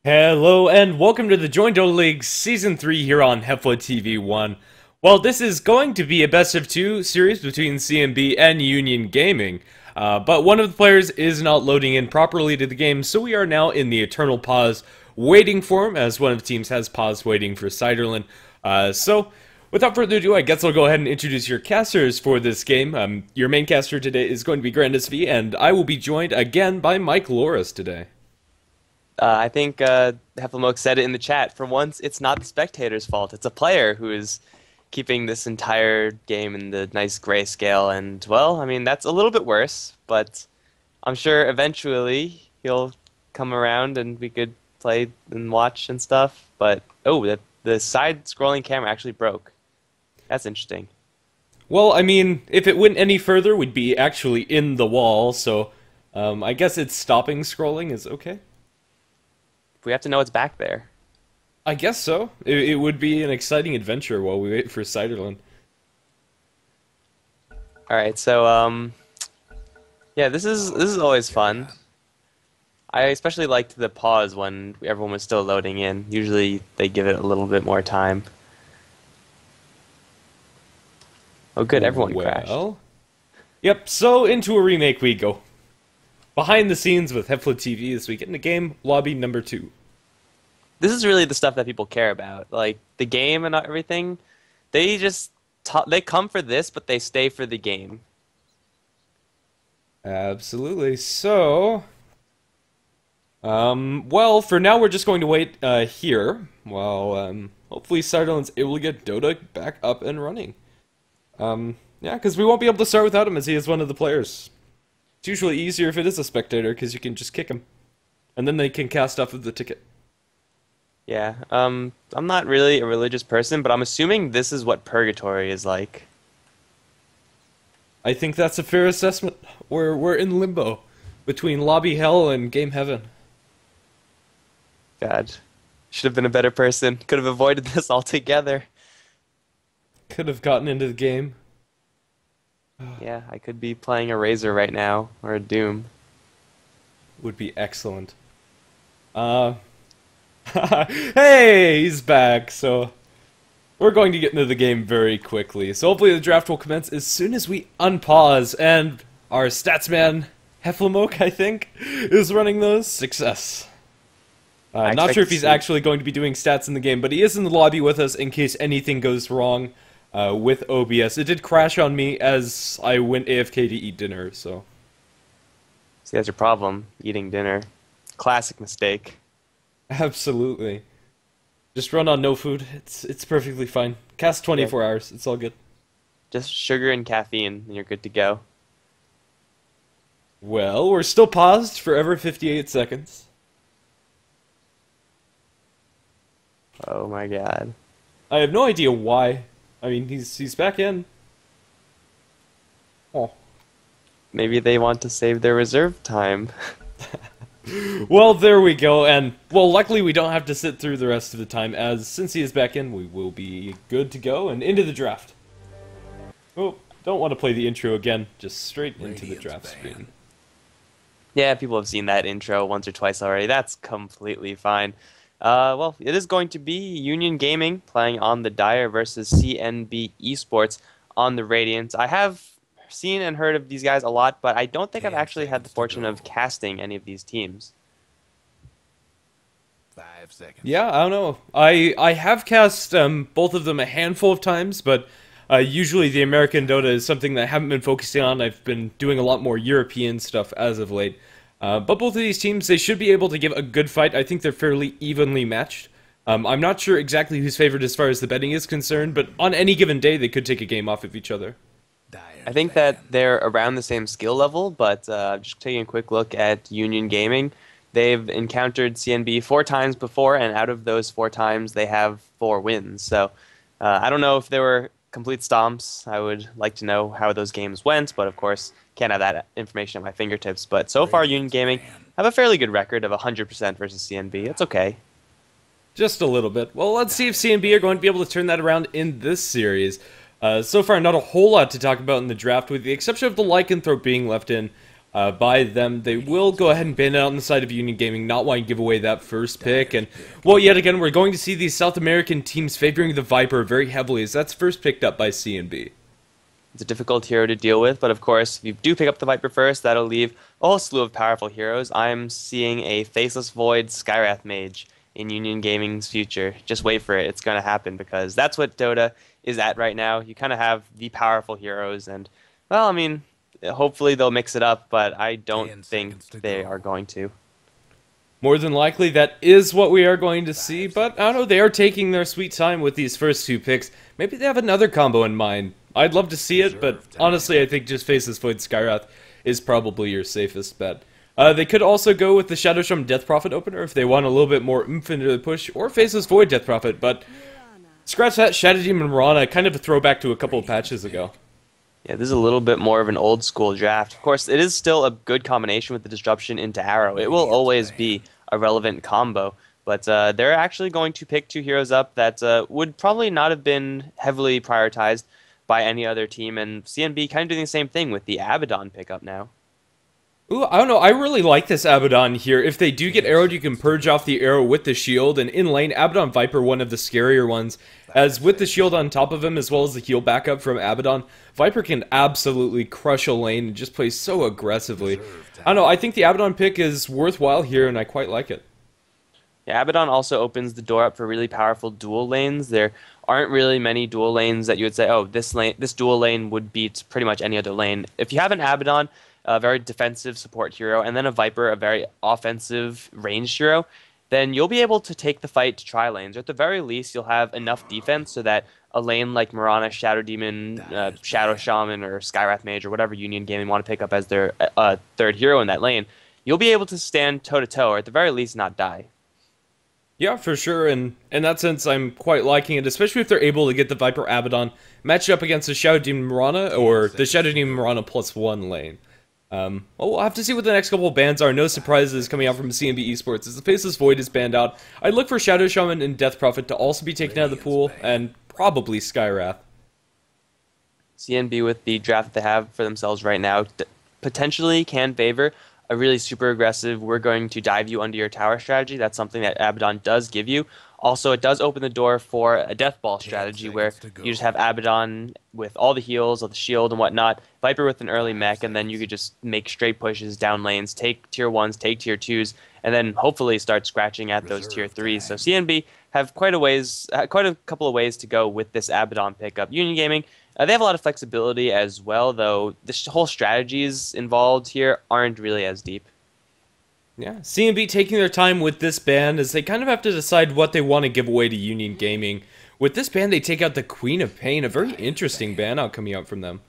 Hello and welcome to the Join Dota League Season 3 here on HeflaTV 1. Well, this is going to be a best of 2 series between CNB and Union Gaming, but one of the players is not loading in properly to the game, so we are now in the eternal pause waiting for him, as one of the teams has paused waiting for Ciderlin. So, without further ado, I guess I'll go ahead and introduce your casters for this game. Your main caster today is going to be Grandis V, and I will be joined again by Mike Loris today. I think Heflamoke said it in the chat. For once, it's not the spectator's fault. It's a player who is keeping this entire game in the nice grayscale. And, well, I mean, that's a little bit worse. But I'm sure eventually he'll come around and we could play and watch and stuff. But, oh, the side-scrolling camera actually broke. That's interesting. Well, I mean, if it went any further, we'd be actually in the wall. So I guess it's stopping scrolling is okay. We have to know what's back there. I guess so. It would be an exciting adventure while we wait for Ciderlin. Alright, so, yeah, this is always fun. I especially liked the pause when everyone was still loading in. Usually they give it a little bit more time. Oh good, everyone crashed. Yep, so into a remake we go. Behind the scenes with HeflaTV this week in the game, lobby number 2. This is really the stuff that people care about. Like, the game and everything, they just they come for this, but they stay for the game. Absolutely. So, well, for now we're just going to wait here while hopefully Ciderlin's able to get Dota back up and running. Yeah, because we won't be able to start without him as he is one of the players. It's usually easier if it is a spectator, because you can just kick him. And then they can cast off of the ticket. Yeah, I'm not really a religious person, but I'm assuming this is what purgatory is like. I think that's a fair assessment. We're in limbo between lobby hell and game heaven. God, should have been a better person. Could have avoided this altogether. Could have gotten into the game. Yeah, I could be playing a Razor right now, or a Doom. Would be excellent. Hey, he's back, so we're going to get into the game very quickly. So hopefully the draft will commence as soon as we unpause, and our statsman, Heflamoke, I think, is running those. Success. Not sure if he's actually going to be doing stats in the game, but he is in the lobby with us in case anything goes wrong. With OBS. It did crash on me as I went AFK to eat dinner, so. See, that's your problem, eating dinner. Classic mistake. Absolutely. Just run on no food. It's perfectly fine. Cast 24 hours. It's all good. Just sugar and caffeine, and you're good to go. Well, we're still paused for ever 58 seconds. Oh my god. I have no idea why. I mean, he's back in. Oh. Maybe they want to save their reserve time. Well, there we go, and, well, luckily we don't have to sit through the rest of the time, as since he is back in, we will be good to go, and into the draft. Oh, don't want to play the intro again, just straight into the draft screen. Yeah, people have seen that intro once or twice already. That's completely fine. Well, it is going to be Union Gaming playing on the Dire versus CNB Esports on the Radiant. I have seen and heard of these guys a lot, but I don't think I've actually had the fortune of casting any of these teams. 5 seconds. Yeah, I don't know. I have cast both of them a handful of times, but usually the American Dota is something that I haven't been focusing on. I've been doing a lot more European stuff as of late. But both of these teams, they should be able to give a good fight. I think they're fairly evenly matched. I'm not sure exactly who's favored as far as the betting is concerned, but on any given day, they could take a game off of each other. I think that they're around the same skill level, but just taking a quick look at Union Gaming, they've encountered CNB 4 times before, and out of those 4 times, they have 4 wins. So I don't know if they were complete stomps. I would like to know how those games went, but of course, can't have that information at my fingertips. But so far, Union Gaming have a fairly good record of 100% versus CNB. It's okay. Just a little bit. Well, let's see if CNB are going to be able to turn that around in this series. So far, not a whole lot to talk about in the draft, with the exception of the Lycanthrope being left in. by them. They will go ahead and ban it on the side of Union Gaming, not wanting to give away that first pick. And, well, yet again, we're going to see these South American teams favoring the Viper very heavily, as that's first picked up by CNB. It's a difficult hero to deal with, but of course, if you do pick up the Viper first, that'll leave a whole slew of powerful heroes. I'm seeing a Faceless Void Skywrath Mage in Union Gaming's future. Just wait for it. It's going to happen, because that's what Dota is at right now. You kind of have the powerful heroes, and, well, I mean, hopefully they'll mix it up, but I don't think they are going to. More than likely, that is what we are going to see, but I don't know, they are taking their sweet time with these first two picks. Maybe they have another combo in mind. I'd love to see it, but honestly, I think just Faceless Void Skywrath is probably your safest bet. They could also go with the Shadow Shaman Death Prophet opener if they want a little bit more oomph into the push, or Faceless Void Death Prophet, but scratch that, Shadow Demon Mirana, kind of a throwback to a couple of patches ago. Yeah, this is a little bit more of an old school draft. Of course, it is still a good combination with the disruption into Arrow. It will always be a relevant combo, but they're actually going to pick two heroes up that would probably not have been heavily prioritized by any other team, and CNB kind of doing the same thing with the Abaddon pickup now. Ooh, I don't know, I really like this Abaddon here. If they do get arrowed, you can purge off the arrow with the shield, and in lane, Abaddon Viper, one of the scarier ones, as with the shield on top of him, as well as the heal backup from Abaddon, Viper can absolutely crush a lane and just play so aggressively. I don't know, I think the Abaddon pick is worthwhile here, and I quite like it. Yeah, Abaddon also opens the door up for really powerful dual lanes. There aren't really many dual lanes that you would say, oh, this dual lane would beat pretty much any other lane. If you have an Abaddon, a very defensive support hero, and then a Viper, a very offensive ranged hero, then you'll be able to take the fight to tri lanes, or at the very least, you'll have enough defense so that a lane like Mirana, Shadow Demon, Shadow Shaman, or Skywrath Mage, or whatever Union Gaming want to pick up as their third hero in that lane, you'll be able to stand toe-to-toe, or at the very least not die. Yeah, for sure, and in that sense, I'm quite liking it, especially if they're able to get the Viper Abaddon matched up against the Shadow Demon Mirana, or the Shadow Demon Mirana +1 lane. Well, we'll have to see what the next couple of bans are. No surprises coming out from CNB Esports. As the Faceless Void is banned out, I'd look for Shadow Shaman and Death Prophet to also be taken out of the pool, and probably Skywrath. CNB, with the draft they have for themselves right now, potentially can favor a really super aggressive, we're going to dive you under your tower strategy. That's something that Abaddon does give you. Also, it does open the door for a death ball strategy where you just have Abaddon with all the heals, all the shield and whatnot, Viper with an early mech, and then you could just make straight pushes down lanes, take tier 1s, take tier 2s, and then hopefully start scratching at those tier 3s. So CNB have quite a couple of ways to go with this Abaddon pickup. Union Gaming, they have a lot of flexibility as well, though the whole strategies involved here aren't really as deep. Yeah, CNB taking their time with this ban as they kind of have to decide what they want to give away to Union Gaming. With this ban, they take out the Queen of Pain, a very interesting ban out coming out from them.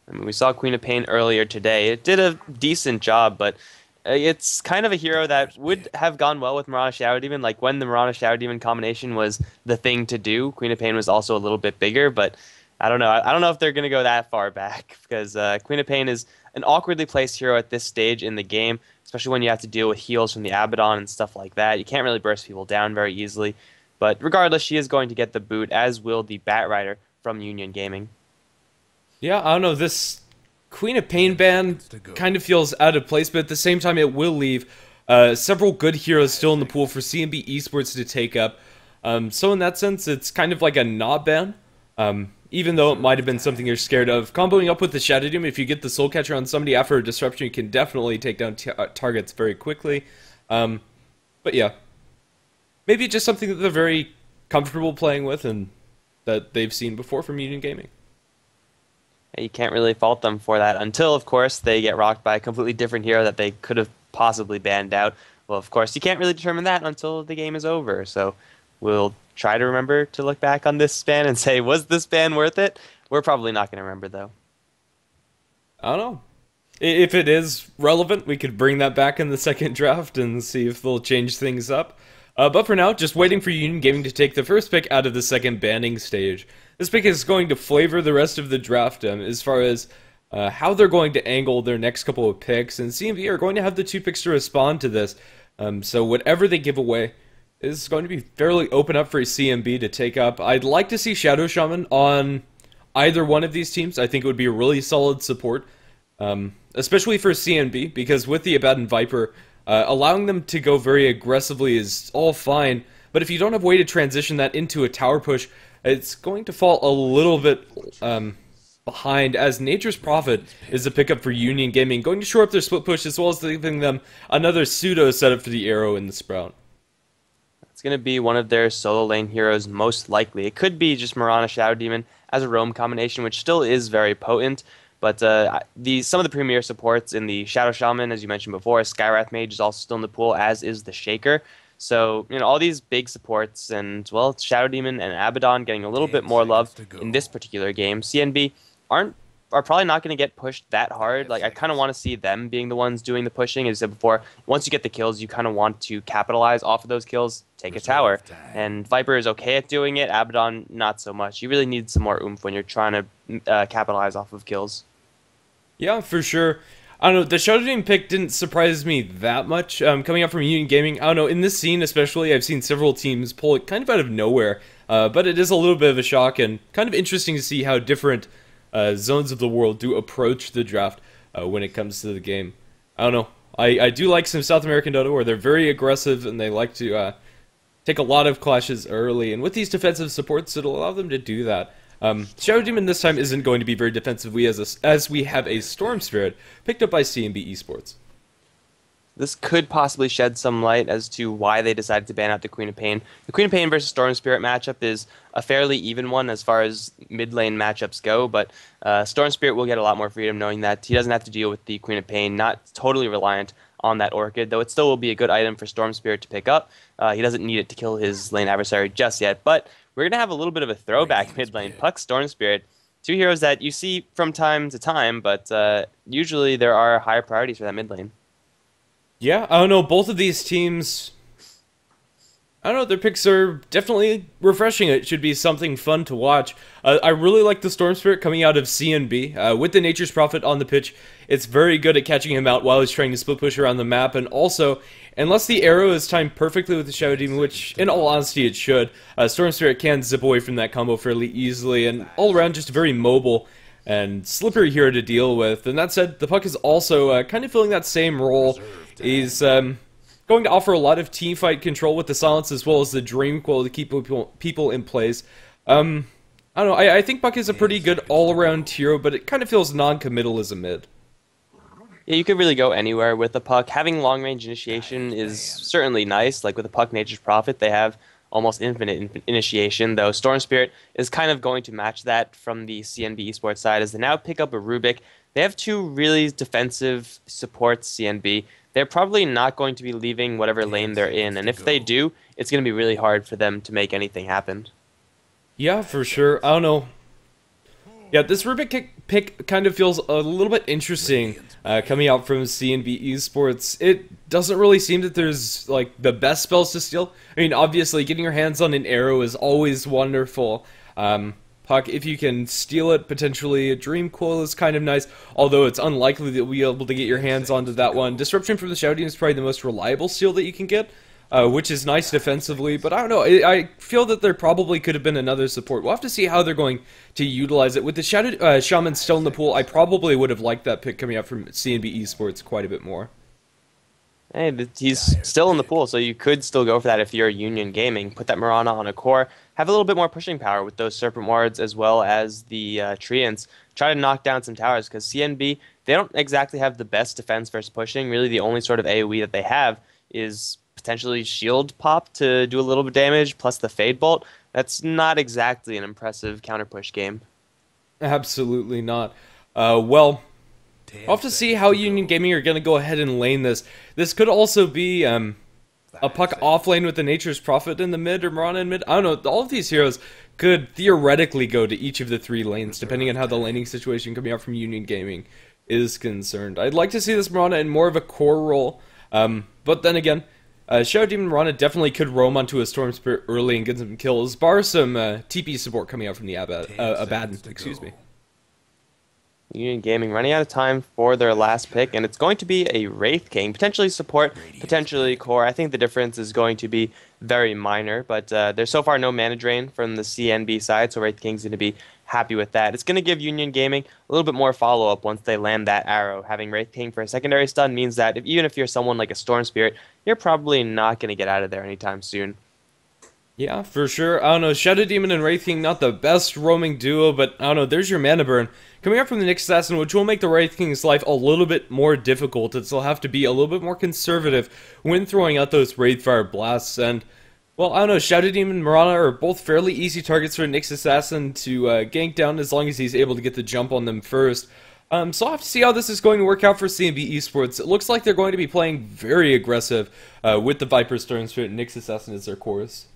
I mean, we saw Queen of Pain earlier today. It did a decent job, but it's kind of a hero that would have gone well with Mirana Shadow Demon. Like, when the Mirana Shadow Demon combination was the thing to do, Queen of Pain was also a little bit bigger, but I don't know. I don't know if they're going to go that far back, because Queen of Pain is an awkwardly placed hero at this stage in the game, especially when you have to deal with heals from the Abaddon and stuff like that. You can't really burst people down very easily. But regardless, she is going to get the boot, as will the Batrider from Union Gaming. Yeah, I don't know, this Queen of Pain ban kind of feels out of place, but at the same time it will leave several good heroes still in the pool for CNB Esports to take up. So in that sense, it's kind of like a not ban. Even though it might have been something you're scared of. Comboing up with the Shadow Demon, if you get the Soul Catcher on somebody after a disruption, you can definitely take down targets very quickly. But yeah, maybe just something that they're very comfortable playing with and that they've seen before from Union Gaming. You can't really fault them for that until, of course, they get rocked by a completely different hero that they could have possibly banned out. Well, of course, you can't really determine that until the game is over, so we'll try to remember to look back on this ban and say, was this ban worth it? We're probably not going to remember, though. I don't know. If it is relevant, we could bring that back in the second draft and see if they'll change things up. But for now, just waiting for Union Gaming to take the first pick out of the second banning stage. This pick is going to flavor the rest of the draft as far as how they're going to angle their next couple of picks, and CNB are going to have the 2 picks to respond to this. So whatever they give away is going to be fairly open up for CNB to take up. I'd like to see Shadow Shaman on either one of these teams. I think it would be a really solid support. especially for CNB, because with the Abaddon Viper, allowing them to go very aggressively is all fine, but if you don't have a way to transition that into a tower push, it's going to fall a little bit behind, as Nature's Prophet is a pickup for Union Gaming, going to shore up their split push as well as giving them another pseudo setup for the arrow in the Sprout. It's going to be one of their solo lane heroes most likely. It could be just Mirana Shadow Demon as a roam combination, which still is very potent. But some of the premier supports in the Shadow Shaman, as you mentioned before, Skywrath Mage is also still in the pool, as is the Shaker. So, all these big supports, and, well, Shadow Demon and Abaddon getting a little bit more love in this particular game. CNB are probably not going to get pushed that hard. Like, I kind of want to see them being the ones doing the pushing. As I said before, once you get the kills, you kind of want to capitalize off of those kills, take a tower. And Viper is okay at doing it, Abaddon not so much. You really need some more oomph when you're trying to capitalize off of kills. Yeah, for sure. I don't know, the Shadow Demon pick didn't surprise me that much, coming out from Union Gaming. I don't know, in this scene especially, I've seen several teams pull it kind of out of nowhere, but it is a little bit of a shock, and kind of interesting to see how different zones of the world do approach the draft when it comes to the game. I don't know, I do like some South American Dota where they're very aggressive, and they like to take a lot of clashes early, and with these defensive supports, it'll allow them to do that. Shadow Demon this time isn't going to be very defensive as we have a Storm Spirit picked up by CNB Esports. This could possibly shed some light as to why they decided to ban out the Queen of Pain. The Queen of Pain versus Storm Spirit matchup is a fairly even one as far as mid lane matchups go, but Storm Spirit will get a lot more freedom knowing that he doesn't have to deal with the Queen of Pain, not totally reliant on that Orchid, though it still will be a good item for Storm Spirit to pick up. He doesn't need it to kill his lane adversary just yet, but we're going to have a little bit of a throwback mid lane. Puck, Storm Spirit, two heroes that you see from time to time, but usually there are higher priorities for that mid lane. Yeah, I don't know, both of these teams, I don't know, their picks are definitely refreshing. It should be something fun to watch. I really like the Storm Spirit coming out of CNB. With the Nature's Prophet on the pitch, it's very good at catching him out while he's trying to split push around the map, and also, unless the arrow is timed perfectly with the Shadow Demon, which in all honesty it should, Storm Spirit can zip away from that combo fairly easily, and all around just very mobile and slippery hero to deal with. And that said, the Puck is also kind of filling that same role. He's going to offer a lot of teamfight control with the silence as well as the Dream Coil to keep people in place. I don't know, I think Puck is a pretty good all-around hero, but it kind of feels non-committal as a mid. Yeah, you could really go anywhere with the Puck. Having long-range initiation is certainly nice. Like with the Puck Nature's Prophet, they have almost infinite initiation, though Storm Spirit is kind of going to match that from the CNB esports side as they now pick up a Rubik. They have two really defensive supports, CNB. They're probably not going to be leaving whatever lane they're in, and if they do, it's going to be really hard for them to make anything happen. Yeah, for sure. I don't know. Yeah, this Rubik pick kind of feels a little bit interesting coming out from CNB Esports. It doesn't really seem that there's like the best spells to steal. I mean, obviously, getting your hands on an arrow is always wonderful. Puck, if you can steal it, potentially a Dream Coil is kind of nice, although it's unlikely that you'll be able to get your hands onto that one. Disruption from the Shadow Demon is probably the most reliable steal that you can get, which is nice defensively, but I don't know, I feel that there probably could have been another support. We'll have to see how they're going to utilize it. With the Shadow Shaman still in the pool, I probably would have liked that pick coming out from CNB Esports quite a bit more. Hey, he's still in the pool, so you could still go for that if you're Union Gaming. Put that Mirana on a core, have a little bit more pushing power with those Serpent Wards as well as the Treants. Try to knock down some towers, because CNB, they don't exactly have the best defense versus pushing. Really, the only sort of AoE that they have is potentially Shield Pop to do a little bit of damage, plus the Fade Bolt. That's not exactly an impressive counter-push game. Absolutely not. Well, I'll have to see how Union Gaming are going to go ahead and lane this. This could also be a Puck off lane with the Nature's Prophet in the mid or Mirana in mid. I don't know. All of these heroes could theoretically go to each of the three lanes, depending on how the laning situation coming out from Union Gaming is concerned. I'd like to see this Mirana in more of a core role, but then again, Shadow Demon Mirana definitely could roam onto a Storm Spirit early and get some kills, bar some TP support coming out from the Abaddon, excuse me. Union Gaming running out of time for their last pick, and it's going to be a Wraith King. Potentially support, potentially core. I think the difference is going to be very minor, but there's so far no mana drain from the CNB side, so Wraith King's going to be happy with that. It's going to give Union Gaming a little bit more follow-up once they land that arrow. Having Wraith King for a secondary stun means that even if you're someone like a Storm Spirit, you're probably not going to get out of there anytime soon. Yeah, for sure. I don't know, Shadow Demon and Wraith King, not the best roaming duo, but I don't know, there's your mana burn coming up from the Nyx Assassin, which will make the Wraith King's life a little bit more difficult. It'll have to be a little bit more conservative when throwing out those Wraithfire blasts, and well, I don't know, Shadow Demon and Mirana are both fairly easy targets for Nyx Assassin to gank down as long as he's able to get the jump on them first. So I'll have to see how this is going to work out for CNB Esports. It looks like they're going to be playing very aggressive with the Viper, Storm Spirit, and Nyx Assassin as their cores.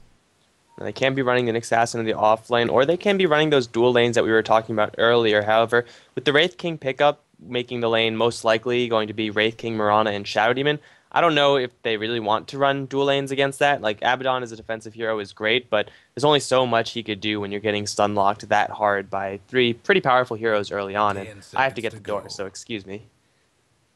They can be running the Nyx Assassin in the off lane, or they can be running those dual lanes that we were talking about earlier. However, with the Wraith King pickup making the lane most likely going to be Wraith King, Mirana, and Shadow Demon, I don't know if they really want to run dual lanes against that. Like, Abaddon as a defensive hero is great, but there's only so much he could do when you're getting stun locked that hard by 3 pretty powerful heroes early on, and I have to get to the door, so excuse me.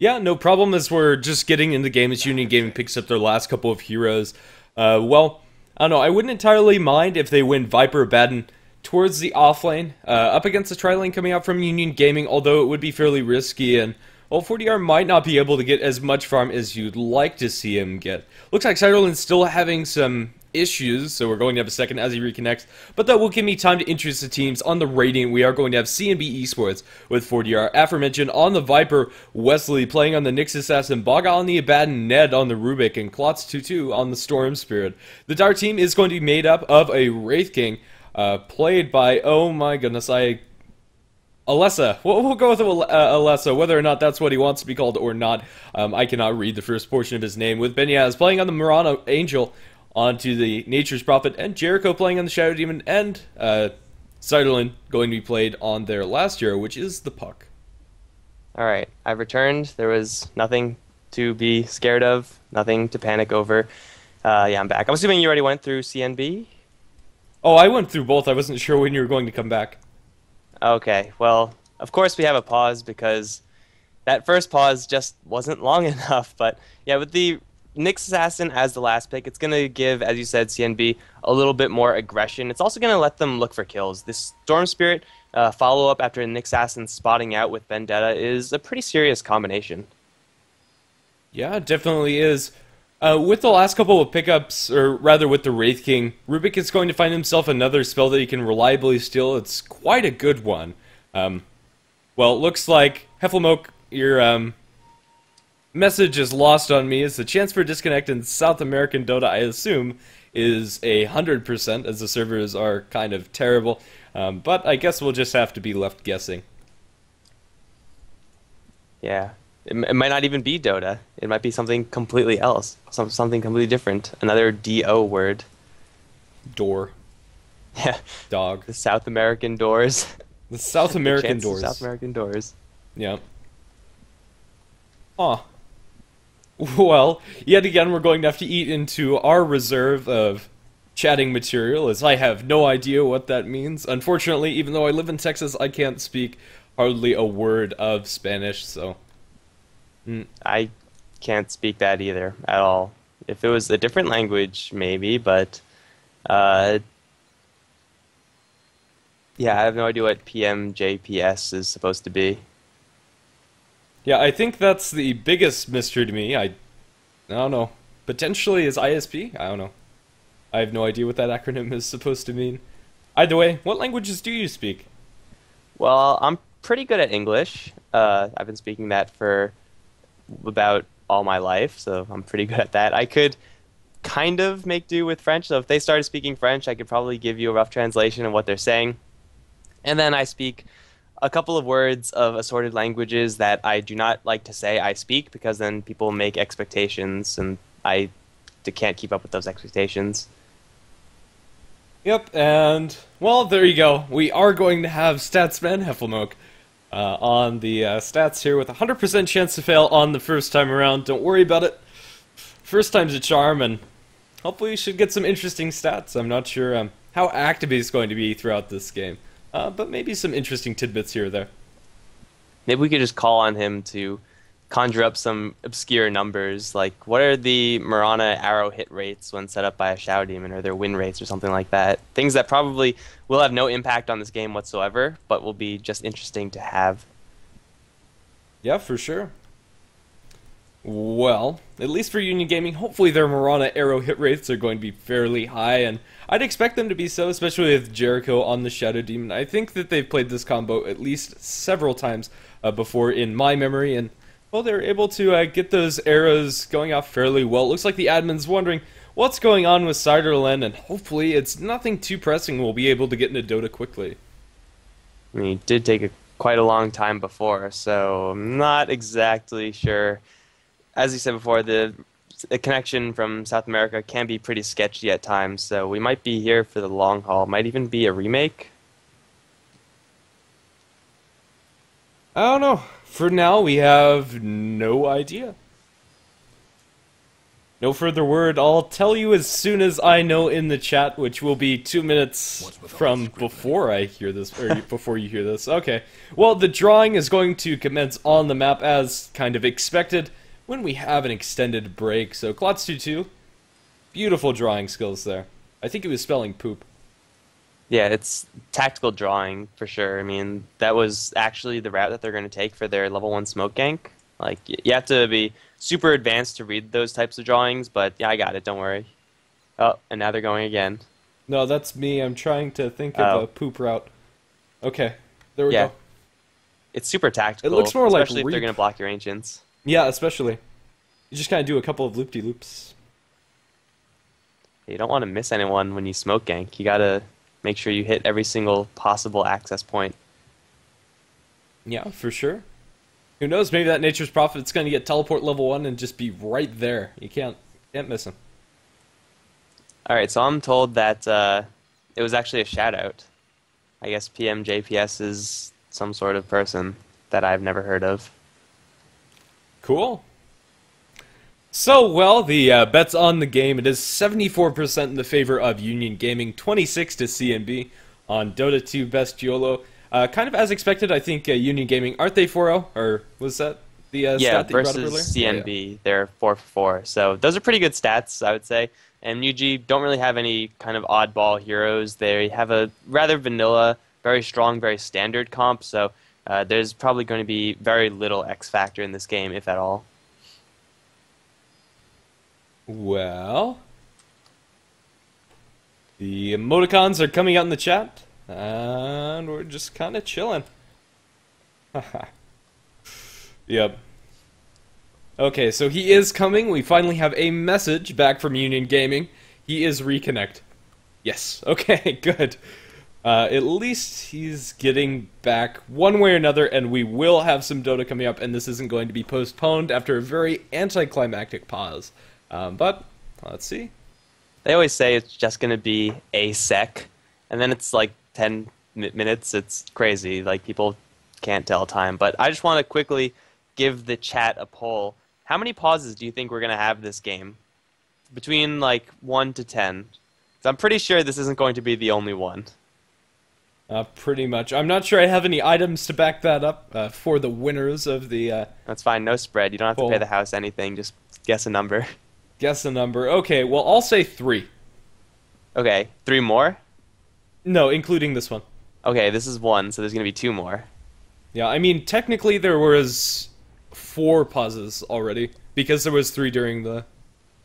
Yeah, no problem, as we're just getting in the game as Union Gaming picks up their last couple of heroes. Well, I don't know, I wouldn't entirely mind if they win Viper Abaddon towards the offlane, up against the tri-lane coming out from Union Gaming, although it would be fairly risky, and well, 4DR might not be able to get as much farm as you'd like to see him get. Looks like Cyberland's still having some issues, so we're going to have a second as he reconnects, but that will give me time to introduce the teams. On the rating, we are going to have CNB Esports with 4DR, aforementioned on the Viper, Wesley playing on the Nyx Assassin, Baga on the Abaddon, Ned on the Rubik, and Klotz22 on the Storm Spirit. The Dart team is going to be made up of a Wraith King, played by, oh my goodness, Alessa. We'll go with Alessa, whether or not that's what he wants to be called or not. I cannot read the first portion of his name. With Benyaz playing on the Mirana Angel, onto the Nature's Prophet, and Jericho playing on the Shadow Demon, and Cyberland going to be played on their last hero, which is the Puck. Alright, I've returned. There was nothing to be scared of, nothing to panic over. Yeah, I'm back. I'm assuming you already went through CNB? Oh, I went through both. I wasn't sure when you were going to come back. Okay, well, of course we have a pause because that first pause just wasn't long enough. But yeah, with the Nyx Assassin as the last pick, it's going to give, as you said, CNB a little bit more aggression. It's also going to let them look for kills. This Storm Spirit follow-up after Nyx Assassin spotting out with Vendetta is a pretty serious combination. Yeah, it definitely is. With the last couple of pickups, or rather with the Wraith King, Rubik is going to find himself another spell that he can reliably steal. It's quite a good one. Well, it looks like, HeflaTV, your message is lost on me, as the chance for disconnect in South American Dota, I assume, is 100%, as the servers are kind of terrible. But I guess we'll just have to be left guessing. Yeah. It might not even be Dota. It might be something completely else. Something completely different. Another DO word. Door. Yeah. Dog. The South American doors. The South American doors. South American doors. Yeah. Aw. Well, yet again, we're going to have to eat into our reserve of chatting material, as I have no idea what that means. Unfortunately, even though I live in Texas, I can't speak hardly a word of Spanish, so... I can't speak that either, at all. If it was a different language, maybe, but... yeah, I have no idea what PMJPS is supposed to be. Yeah, I think that's the biggest mystery to me. I don't know. Potentially is ISP? I don't know. I have no idea what that acronym is supposed to mean. Either way, what languages do you speak? Well, I'm pretty good at English. I've been speaking that for about all my life, so I'm pretty good at that. I could kind of make do with French, so if they started speaking French, I could probably give you a rough translation of what they're saying. And then I speak a couple of words of assorted languages that I do not like to say I speak, because then people make expectations, and I can't keep up with those expectations. Yep, and, well, there you go. We are going to have Statsman HeflaTV on the stats here with a 100% chance to fail on the first time around. Don't worry about it. First time's a charm, and hopefully we should get some interesting stats. I'm not sure how active he's going to be throughout this game. But maybe some interesting tidbits here or there. Maybe we could just call on him to conjure up some obscure numbers. Like, what are the Mirana arrow hit rates when set up by a Shadow Demon, or their win rates, or something like that? Things that probably will have no impact on this game whatsoever, but will be just interesting to have. Yeah, for sure. Well, at least for Union Gaming, hopefully their Mirana arrow hit rates are going to be fairly high, and I'd expect them to be so, especially with Jericho on the Shadow Demon. I think that they've played this combo at least several times before in my memory, and, well, they're able to get those arrows going off fairly well. It looks like the admin's wondering what's going on with Ciderland, and hopefully it's nothing too pressing. We'll be able to get into Dota quickly. I mean, it did take quite a long time before, so I'm not exactly sure. As you said before, the connection from South America can be pretty sketchy at times, so we might be here for the long haul. Might even be a remake. I don't know. For now, we have no idea. No further word. I'll tell you as soon as I know in the chat, which will be 2 minutes from before I hear this, or before you hear this. Okay. Well, the drawing is going to commence on the map as kind of expected when we have an extended break. So, Klotz22, beautiful drawing skills there. I think he was spelling poop. Yeah, it's tactical drawing for sure. I mean, that was actually the route that they're going to take for their level 1 smoke gank. Like, you have to be super advanced to read those types of drawings, but yeah, I got it, don't worry. Oh, and now they're going again. No, that's me. I'm trying to think of a poop route. Okay, there we go. It's super tactical, it looks more like especially if they're going to block your ancients. Yeah, especially. You just kind of do a couple of loop-de-loops. You don't want to miss anyone when you smoke gank. You got to make sure you hit every single possible access point. Yeah, for sure. Who knows, maybe that Nature's Prophet's going to get teleport level 1 and just be right there. You can't miss him. Alright, so I'm told that it was actually a shout-out. I guess PMJPS is some sort of person that I've never heard of. Cool. So, well, the bet's on the game. It is 74% in the favor of Union Gaming, 26 to CNB on Dota 2 Best YOLO. Kind of as expected, I think Union Gaming, aren't they 4-0? Or was that the stat that you brought up earlier? Versus CNB, they're 4-4. So those are pretty good stats, I would say. And UG don't really have any kind of oddball heroes. They have a rather vanilla, very strong, very standard comp. So there's probably going to be very little X factor in this game, if at all. Well, the emoticons are coming out in the chat, and we're just kind of chilling. Yep. Okay, so he is coming. We finally have a message back from Union Gaming. He is reconnect. Yes. Okay, good. At least he's getting back one way or another, and we will have some Dota coming up, and this isn't going to be postponed after a very anticlimactic pause. But let's see. They always say it's just going to be a sec, and then it's like 10 minutes. It's crazy. Like, people can't tell time. But I just want to quickly give the chat a poll. How many pauses do you think we're going to have this game? Between, like, 1 to 10. So I'm pretty sure this isn't going to be the only one. Pretty much. I'm not sure I have any items to back that up for the winners of the... That's fine. No spread. You don't have to pay the house anything. Just guess a number. Guess a number. Okay, well, I'll say 3. Okay, 3 more? No, including this one. Okay, this is 1, so there's going to be 2 more. Yeah, I mean, technically there was 4 pauses already, because there was 3 during the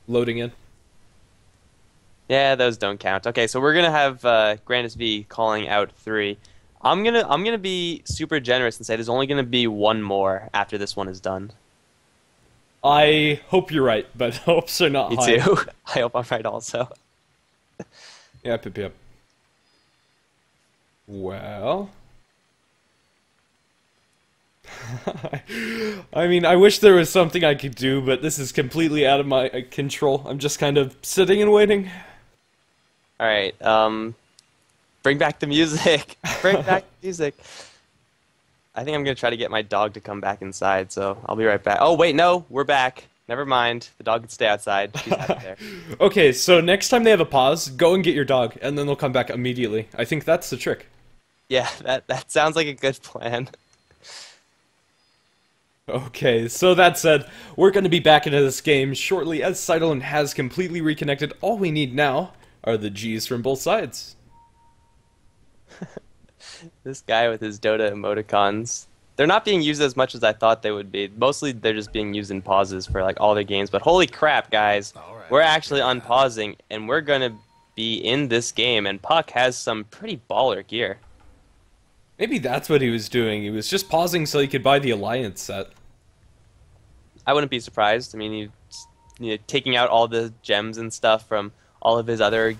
loading in. Yeah, those don't count. Okay, so we're going to have Grandis V calling out 3. I'm gonna be super generous and say there's only going to be 1 more after this one is done. I hope you're right, but hopes are not high. Me too. I hope I'm right also. Yep. Well... I mean, I wish there was something I could do, but this is completely out of my control. I'm just kind of sitting and waiting. Alright, bring back the music. Bring back the music. I think I'm going to try to get my dog to come back inside, so I'll be right back. Oh, wait, no, we're back. Never mind. The dog can stay outside. She's out there. Okay, so next time they have a pause, go and get your dog, and then they'll come back immediately. I think that's the trick. Yeah, that sounds like a good plan. Okay, so that said, we're going to be back into this game shortly as Sidolin has completely reconnected. All we need now are the Gs from both sides. This guy with his Dota emoticons. They're not being used as much as I thought they would be. Mostly they're just being used in pauses for like all their games. But holy crap, guys. We're actually unpausing and we're going to be in this game. And Puck has some pretty baller gear. Maybe that's what he was doing. He was just pausing so he could buy the Alliance set. I wouldn't be surprised. I mean, he's taking out all the gems and stuff from all of his other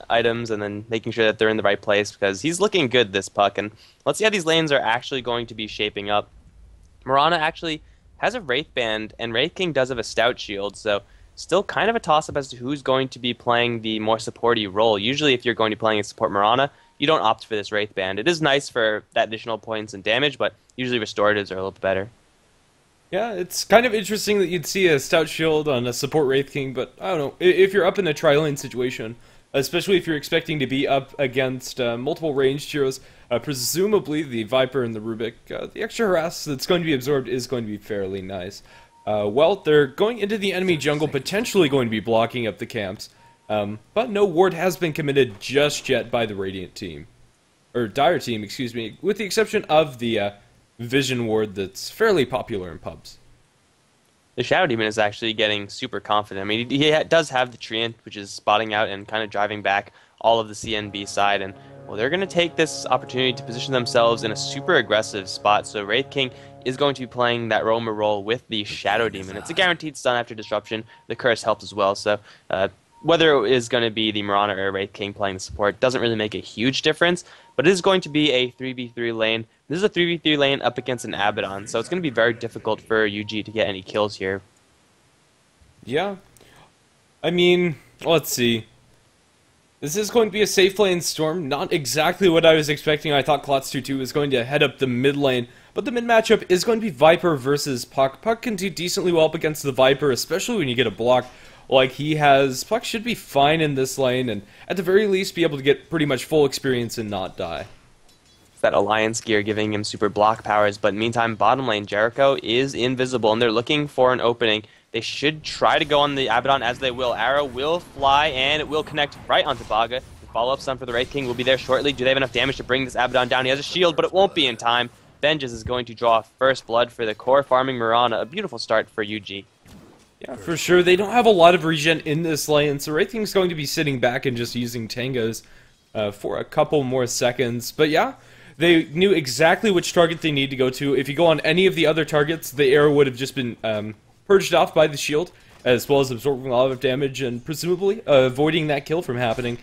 items and then making sure that they're in the right place because he's looking good, this Puck. And let's see how these lanes are actually going to be shaping up. Mirana actually has a Wraith Band, and Wraith King does have a Stout Shield, so still kind of a toss-up as to who's going to be playing the more supporty role. Usually if you're going to be playing a support Mirana, you don't opt for this Wraith Band. It is nice for that additional points and damage, but usually restoratives are a little bit better. Yeah, it's kind of interesting that you'd see a Stout Shield on a support Wraith King, but I don't know, if you're up in a tri-lane situation, especially if you're expecting to be up against multiple ranged heroes, presumably the Viper and the Rubik, the extra harass that's going to be absorbed is going to be fairly nice. Well, they're going into the enemy jungle, potentially going to be blocking up the camps, but no ward has been committed just yet by the Radiant team. Or Dire team, excuse me, with the exception of the Vision ward that's fairly popular in pubs. The Shadow Demon is actually getting super confident. I mean, he does have the Treant, which is spotting out and kind of driving back all of the CNB side. And, well, they're going to take this opportunity to position themselves in a super aggressive spot. So Wraith King is going to be playing that roamer role with the Shadow Demon. It's a guaranteed stun after disruption. The Curse helps as well. So whether it is going to be the Mirana or Wraith King playing the support doesn't really make a huge difference. But it is going to be a 3v3 lane. This is a 3v3 lane up against an Abaddon, so it's going to be very difficult for UG to get any kills here. Yeah. I mean, let's see. This is going to be a safe lane Storm. Not exactly what I was expecting. I thought Klotz22 was going to head up the mid lane, but the mid matchup is going to be Viper versus Puck. Puck can do decently well up against the Viper, especially when you get a block like he has. Puck should be fine in this lane, and at the very least be able to get pretty much full experience and not die. That Alliance gear giving him super block powers, but meantime, bottom lane, Jericho is invisible, and they're looking for an opening. They should try to go on the Abaddon as they will. Arrow will fly, and it will connect right onto Baga. The follow-up stun for the Wraith King will be there shortly. Do they have enough damage to bring this Abaddon down? He has a shield, but it won't be in time. Vengeance is going to draw first blood for the core farming Mirana. A beautiful start for UG. Yeah, for sure. They don't have a lot of regen in this lane, so Wraith King's going to be sitting back and just using tangos for a couple more seconds. But yeah, they knew exactly which target they need to go to. If you go on any of the other targets, the arrow would have just been purged off by the shield, as well as absorbing a lot of damage and presumably avoiding that kill from happening.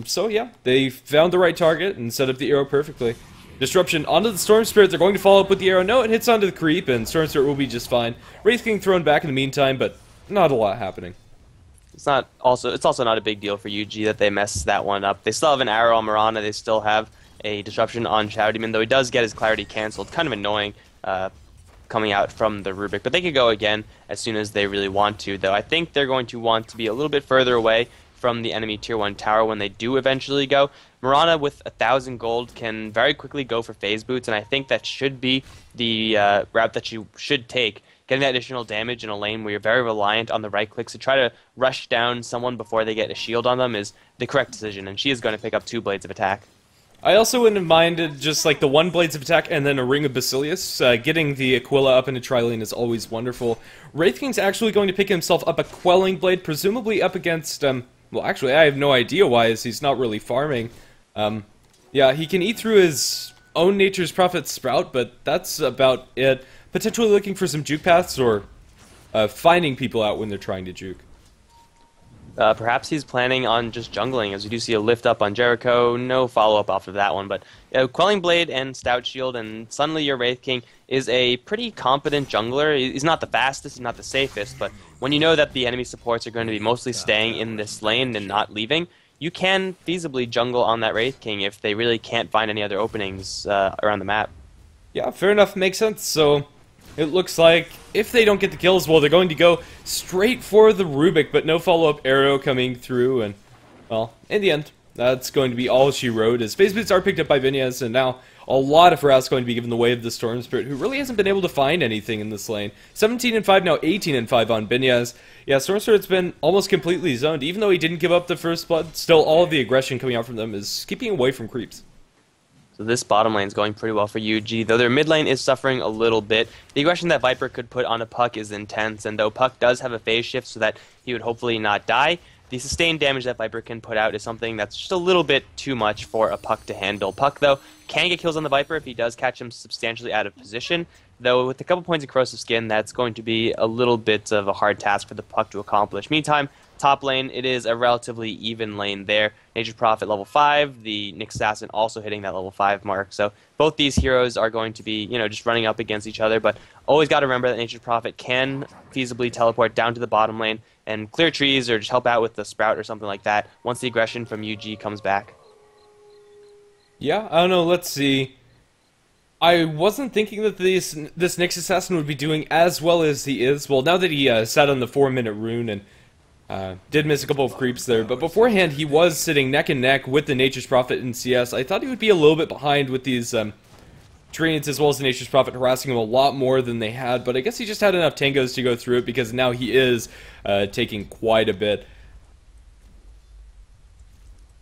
So yeah, they found the right target and set up the arrow perfectly. Disruption onto the Storm Spirit. They're going to follow up with the arrow. No, it hits onto the creep, and Storm Spirit will be just fine. Wraith King thrown back in the meantime, but not a lot happening. It's also not a big deal for UG that they messed that one up. They still have an arrow on Mirana. They still have a disruption on Shadow Demon, though he does get his clarity canceled. Kind of annoying coming out from the Rubik, but they could go again as soon as they really want to, though I think they're going to want to be a little bit further away from the enemy tier 1 tower when they do eventually go. Mirana with 1,000 gold can very quickly go for phase boots, and I think that should be the route that you should take. Getting that additional damage in a lane where you're very reliant on the right clicks to try to rush down someone before they get a shield on them is the correct decision, and she is going to pick up 2 blades of attack. I also wouldn't have minded just like the 1 Blades of Attack and then a Ring of Basilius. Getting the Aquila up into tri-lane is always wonderful. Wraith King's actually going to pick himself up a Quelling Blade, presumably up against, well actually I have no idea why, as he's not really farming. Yeah, he can eat through his own Nature's Prophet Sprout, but that's about it. Potentially looking for some juke paths or finding people out when they're trying to juke. Perhaps he's planning on just jungling, as we do see a lift up on Jericho. No follow-up off of that one, but Quelling Blade and Stout Shield, and suddenly your Wraith King is a pretty competent jungler. He's not the fastest, he's not the safest, but when you know that the enemy supports are going to be mostly staying in this lane and not leaving, you can feasibly jungle on that Wraith King if they really can't find any other openings around the map. Yeah, fair enough, makes sense. So it looks like if they don't get the kills, well, they're going to go straight for the Rubik, but no follow-up arrow coming through, and, well, in the end, that's going to be all she wrote, as phase boots are picked up by Vinyas, and now a lot of harass going to be given the way of the Storm Spirit, who really hasn't been able to find anything in this lane. 17-5 now, 18-5 on Binyaz. Yeah, Storm Spirit's been almost completely zoned. Even though he didn't give up the first blood, still all of the aggression coming out from them is keeping away from creeps. So this bottom lane is going pretty well for UG, though their mid lane is suffering a little bit. The aggression that Viper could put on a Puck is intense, and though Puck does have a phase shift so that he would hopefully not die, the sustained damage that Viper can put out is something that's just a little bit too much for a Puck to handle. Puck, though, can get kills on the Viper if he does catch him substantially out of position, though with a couple points of corrosive skin, that's going to be a little bit of a hard task for the Puck to accomplish. Meantime, top lane, it is a relatively even lane there. Nature's Prophet level 5, the Nyx Assassin also hitting that level 5 mark. So both these heroes are going to be, just running up against each other, but always got to remember that Nature's Prophet can feasibly teleport down to the bottom lane and clear trees or just help out with the Sprout or something like that once the aggression from UG comes back. Yeah, I don't know, let's see. I wasn't thinking that this Nyx Assassin would be doing as well as he is. Well, now that he sat on the 4-minute rune and did miss a couple of creeps there, but beforehand he was sitting neck and neck with the Nature's Prophet in CS. I thought he would be a little bit behind with these Treants as well as the Nature's Prophet harassing him a lot more than they had, but I guess he just had enough tangos to go through it because now he is taking quite a bit.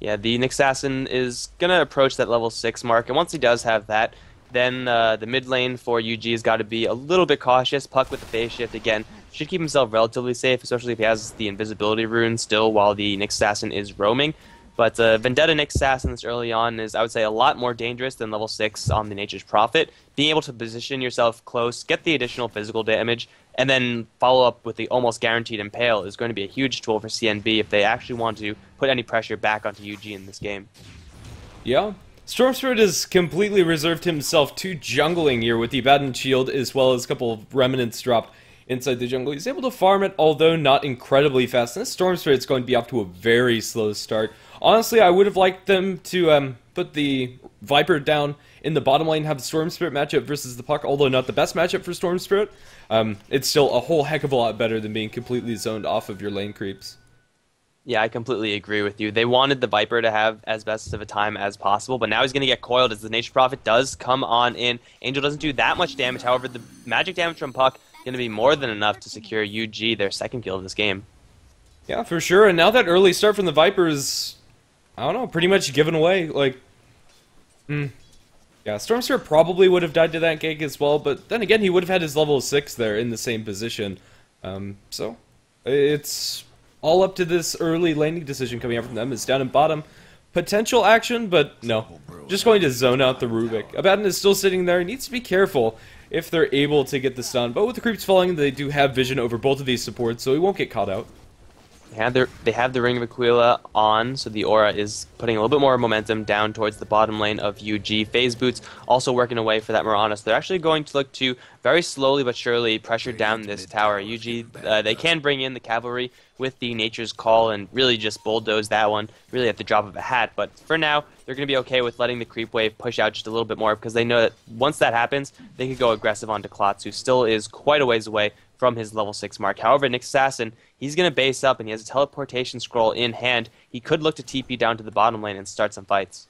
Yeah, the Nyx Assassin is going to approach that level 6 mark, and once he does have that, then the mid lane for UG has got to be a little bit cautious. Puck with the phase shift, again, should keep himself relatively safe, especially if he has the invisibility rune still while the Nyx Assassin is roaming. But Vendetta Nyx Assassin this early on is, I would say, a lot more dangerous than level 6 on the Nature's Prophet. Being able to position yourself close, get the additional physical damage, and then follow up with the almost guaranteed Impale is going to be a huge tool for CNB if they actually want to put any pressure back onto UG in this game. Yeah. Storm Spirit has completely reserved himself to jungling here with the Abaddon Shield as well as a couple of remnants dropped inside the jungle. He's able to farm it, although not incredibly fast. And this Storm Spirit's going to be off to a very slow start. Honestly, I would have liked them to put the Viper down in the bottom lane, have the Storm Spirit matchup versus the Puck, although not the best matchup for Storm Spirit. It's still a whole heck of a lot better than being completely zoned off of your lane creeps. Yeah, I completely agree with you. They wanted the Viper to have as best of a time as possible, but now he's going to get coiled as the Nature's Prophet does come on in. Angel doesn't do that much damage, however, the magic damage from Puck is going to be more than enough to secure UG their second kill of this game. Yeah, for sure, and now that early start from the Viper is, I don't know, pretty much given away. Like, yeah, Storm Spirit probably would have died to that gank as well, but then again, he would have had his level 6 there in the same position. So, it's all up to this early laning decision coming out from them. It's down in bottom. Potential action, but no. Just going to zone out the Rubik. Abaddon is still sitting there. He needs to be careful if they're able to get the stun. But with the creeps falling, they do have vision over both of these supports, so he won't get caught out. They have the Ring of Aquila on, so the aura is putting a little bit more momentum down towards the bottom lane of UG. Phase Boots also working away for that Mirana, so they're actually going to look to very slowly but surely pressure down this tower. UG, they can bring in the cavalry with the Nature's Call and really just bulldoze that one, really at the drop of a hat. But for now, they're going to be okay with letting the creep wave push out just a little bit more because they know that once that happens, they could go aggressive onto Klotz, who still is quite a ways away from his level 6 mark. However, Nyx Assassin, he's going to base up and he has a teleportation scroll in hand. He could look to TP down to the bottom lane and start some fights.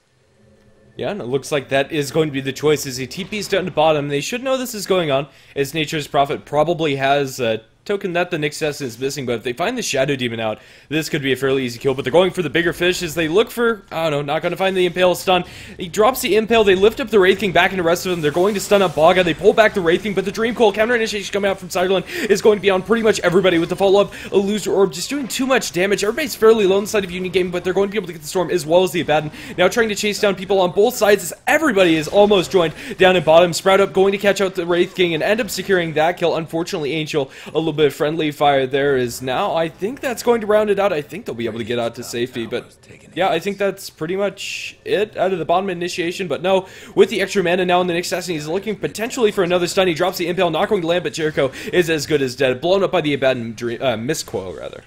Yeah, and it looks like that is going to be the choice as he TPs down to bottom. They should know this is going on, as Nature's Prophet probably has a token that the Nyx Assassin is missing, but if they find the Shadow Demon out, this could be a fairly easy kill, but they're going for the bigger fish as they look for, I don't know, not going to find the Impale stun. He drops the Impale, they lift up the Wraith King back into the rest of them, they're going to stun up Baga, they pull back the Wraith King, but the Dream Coil counter initiation coming out from Siderland is going to be on pretty much everybody with the follow-up Illusory Orb, just doing too much damage. Everybody's fairly low on the side of Union Gaming, but they're going to be able to get the Storm as well as the Abaddon. Now trying to chase down people on both sides as everybody is almost joined down in bottom. Sprout up, going to catch out the Wraith King and end up securing that kill. Unfortunately, Angel, a little bit of friendly fire there is now. I think that's going to round it out. I think they'll be able to get out to safety, but yeah, I think that's pretty much it out of the bottom initiation, but no, with the extra mana now in the Nyx Assassin, he's looking potentially for another stun. He drops the Impale, not going to land, but Jericho is as good as dead. Blown up by the Abaddon Miscoil, rather.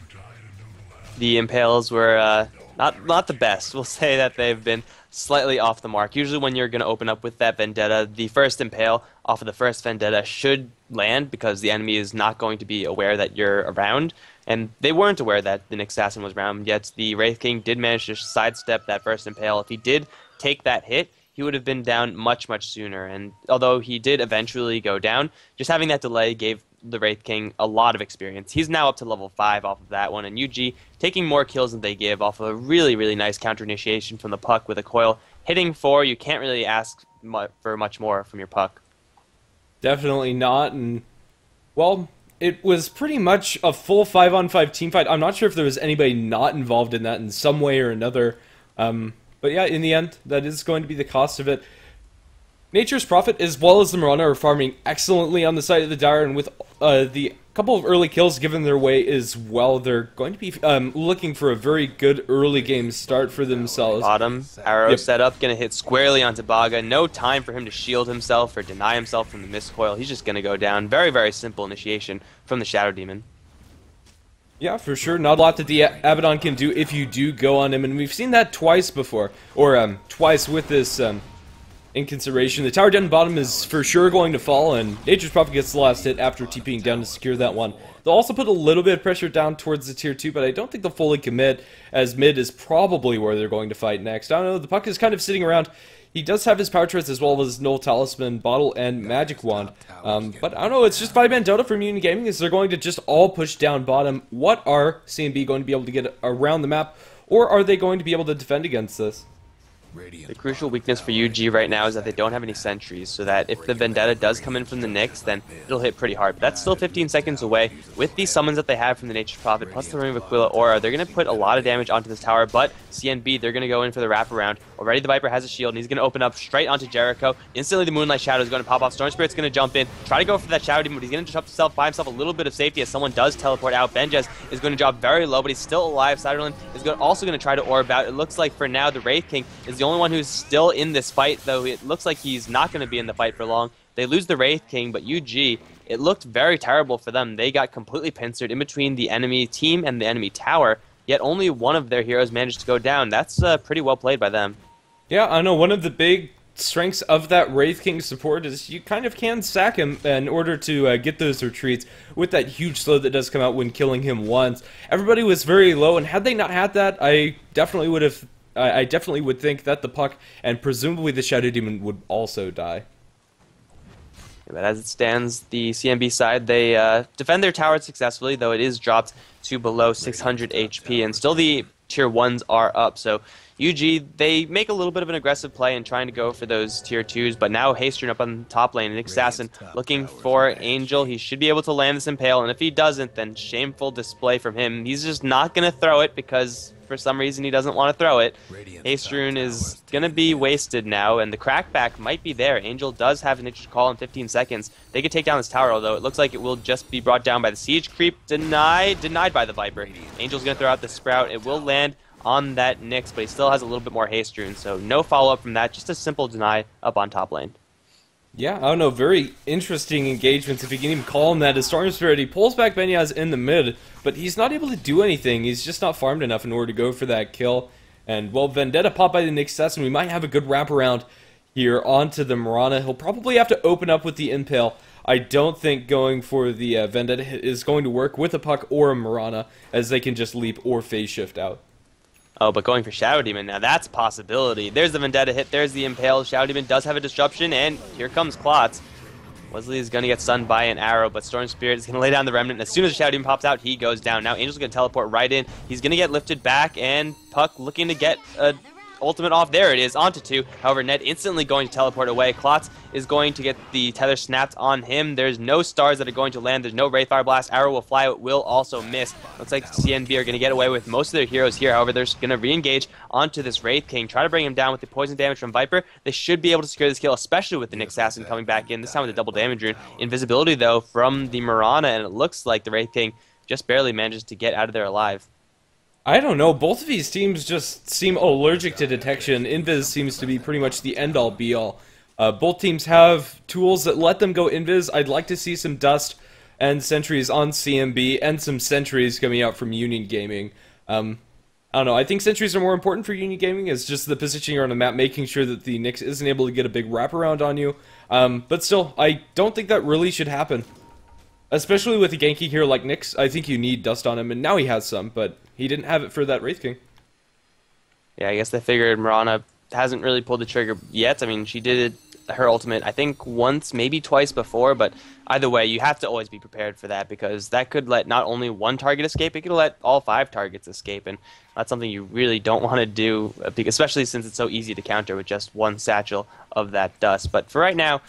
The Impales were not the best. We'll say that they've been slightly off the mark. Usually when you're going to open up with that Vendetta, the first Impale off of the first Vendetta should land because the enemy is not going to be aware that you're around. And they weren't aware that the Nyx Assassin was around, yet the Wraith King did manage to sidestep that first Impale. If he did take that hit, he would have been down much, much sooner. And although he did eventually go down, just having that delay gave the Wraith King a lot of experience. He's now up to level 5 off of that one, and UG taking more kills than they give off of a really, really nice counter initiation from the Puck with a coil. Hitting 4, you can't really ask for much more from your Puck. Definitely not, and, well, it was pretty much a full 5-on-5 team fight. I'm not sure if there was anybody not involved in that in some way or another. But yeah, in the end, that is going to be the cost of it. Nature's Prophet, as well as the Mirana, are farming excellently on the side of the Dire, and with the couple of early kills given their way as well, they're going to be looking for a very good early game start for themselves. Bottom, arrow set up, going to hit squarely onto Baga. No time for him to shield himself or deny himself from the mist coil. He's just going to go down. Very, very simple initiation from the Shadow Demon. Yeah, for sure. Not a lot that the Abaddon can do if you do go on him, and we've seen that twice before, or twice with this in consideration. The tower down bottom is for sure going to fall, and Nature's Prophet gets the last hit after TPing down to secure that one. They'll also put a little bit of pressure down towards the tier 2, but I don't think they'll fully commit, as mid is probably where they're going to fight next. I don't know, the Puck is kind of sitting around. He does have his power treads as well as Null Talisman, Bottle, and Magic Wand. But I don't know, it's just 5-man Dota from Union Gaming, is they're going to just all push down bottom. What are CNB going to be able to get around the map, or are they going to be able to defend against this? The crucial weakness for UG right now is that they don't have any sentries, so that if the Vendetta does come in from the Nyx, then it'll hit pretty hard. But that's still 15 seconds away. With these summons that they have from the Nature's Prophet, plus the Ring of Aquila Aura, they're going to put a lot of damage onto this tower, but CNB, they're going to go in for the wraparound. Already the Viper has a shield, and he's going to open up straight onto Jericho. Instantly the Moonlight Shadow is going to pop off. Storm Spirit's going to jump in, try to go for that Shadow Demon, but he's going to buy himself a little bit of safety as someone does teleport out. Benjez is going to drop very low, but he's still alive. Siderland is also going to try to orb out. It looks like for now the Wraith King is the only one who's still in this fight, though it looks like he's not going to be in the fight for long. They lose the Wraith King, but UG, it looked very terrible for them. They got completely pincered in between the enemy team and the enemy tower, yet only one of their heroes managed to go down. That's pretty well played by them. Yeah, I know, one of the big strengths of that Wraith King support is you kind of can sack him in order to get those retreats with that huge slow that does come out when killing him once. Everybody was very low, and had they not had that, I definitely would think that the Puck and presumably the Shadow Demon would also die. But as it stands, the CNB side, they defend their tower successfully, though it is dropped to below 600 HP, and still the tier 1s are up. So UG, they make a little bit of an aggressive play in trying to go for those tier 2s, but now Hastern up on the top lane, and Assassin looking for Angel. He should be able to land this Impale, and if he doesn't, then shameful display from him. He's just not going to throw it because for some reason he doesn't want to throw it. Hastern is going to be wasted now, and the crackback might be there. Angel does have an Nature's Call in 15 seconds. They could take down this tower, although it looks like it will just be brought down by the Siege Creep. Denied by the Viper. Angel's going to throw out the Sprout. It will land on that Nyx, but he still has a little bit more haste rune, so no follow-up from that, just a simple deny up on top lane. Yeah, I don't know, very interesting engagements, if you can even call them that, as Storm Spirit, he pulls back Benyaz in the mid, but he's not able to do anything. He's just not farmed enough in order to go for that kill, and, well, Vendetta popped by the Nyx, and we might have a good wraparound here onto the Mirana. He'll probably have to open up with the Impale. I don't think going for the Vendetta is going to work with a Puck or a Mirana, as they can just leap or phase shift out. Oh, but going for Shadow Demon, now that's a possibility. There's the Vendetta hit, there's the Impale. Shadow Demon does have a disruption, and here comes Klotz. Wesley is going to get stunned by an arrow, but Storm Spirit is going to lay down the Remnant, and as soon as Shadow Demon pops out, he goes down. Now Angel's going to teleport right in. He's going to get lifted back, and Puck looking to get a ultimate off. There it is, onto 2. However, Ned instantly going to teleport away. Klotz is going to get the tether snapped on him. There's no stars that are going to land. There's no Wraithfire Blast. Arrow will fly. It will also miss. Looks like CNB are going to get away with most of their heroes here. However, they're going to re-engage onto this Wraith King. Try to bring him down with the poison damage from Viper. They should be able to secure this kill, especially with the Nyx Assassin coming back in. This time with a double damage rune. Invisibility, though, from the Mirana, and it looks like the Wraith King just barely manages to get out of there alive. I don't know, both of these teams just seem allergic to detection. Invis seems to be pretty much the end-all be-all. Both teams have tools that let them go invis. I'd like to see some dust and sentries on CNB and some sentries coming out from Union Gaming. I don't know, I think sentries are more important for Union Gaming. It's just the positioning on the map, making sure that the Nyx isn't able to get a big wraparound on you. But still, I don't think that really should happen. Especially with a ganky hero like Nyx, I think you need dust on him, and now he has some, but he didn't have it for that Wraith King. Yeah, I guess they figured Mirana hasn't really pulled the trigger yet. I mean, she did her ultimate, I think, once, maybe twice before, but either way, you have to always be prepared for that, because that could let not only one target escape, it could let all 5 targets escape, and that's something you really don't want to do, especially since it's so easy to counter with just one satchel of that dust. But for right now,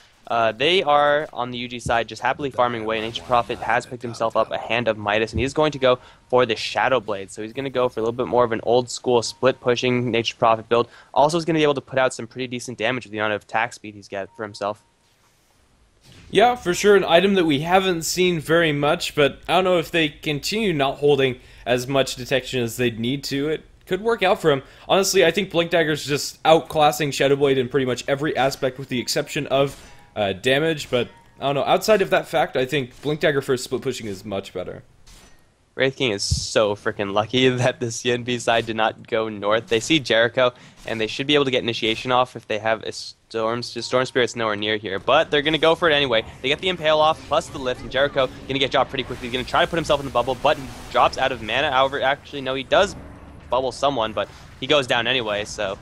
they are, on the UG side, just happily farming away. Nature Prophet has picked himself up a Hand of Midas, and he's going to go for the Shadow Blade. So he's going to go for a little bit more of an old-school split-pushing Nature Prophet build. Also, he's going to be able to put out some pretty decent damage with the amount of attack speed he's got for himself. Yeah, for sure, an item that we haven't seen very much, but I don't know if they continue not holding as much detection as they'd need to. It could work out for him. Honestly, I think Blink Dagger's just outclassing Shadow Blade in pretty much every aspect with the exception of damage, but I don't know, outside of that fact, I think Blink Dagger for split pushing is much better. Wraith King is so freaking lucky that the CNB side did not go north. They see Jericho, and they should be able to get initiation off if they have a Storm Spirit's nowhere near here, but they're going to go for it anyway. They get the Impale off, plus the lift, and Jericho going to get dropped pretty quickly. He's going to try to put himself in the bubble, but he drops out of mana. However, actually, no, he does bubble someone, but he goes down anyway, so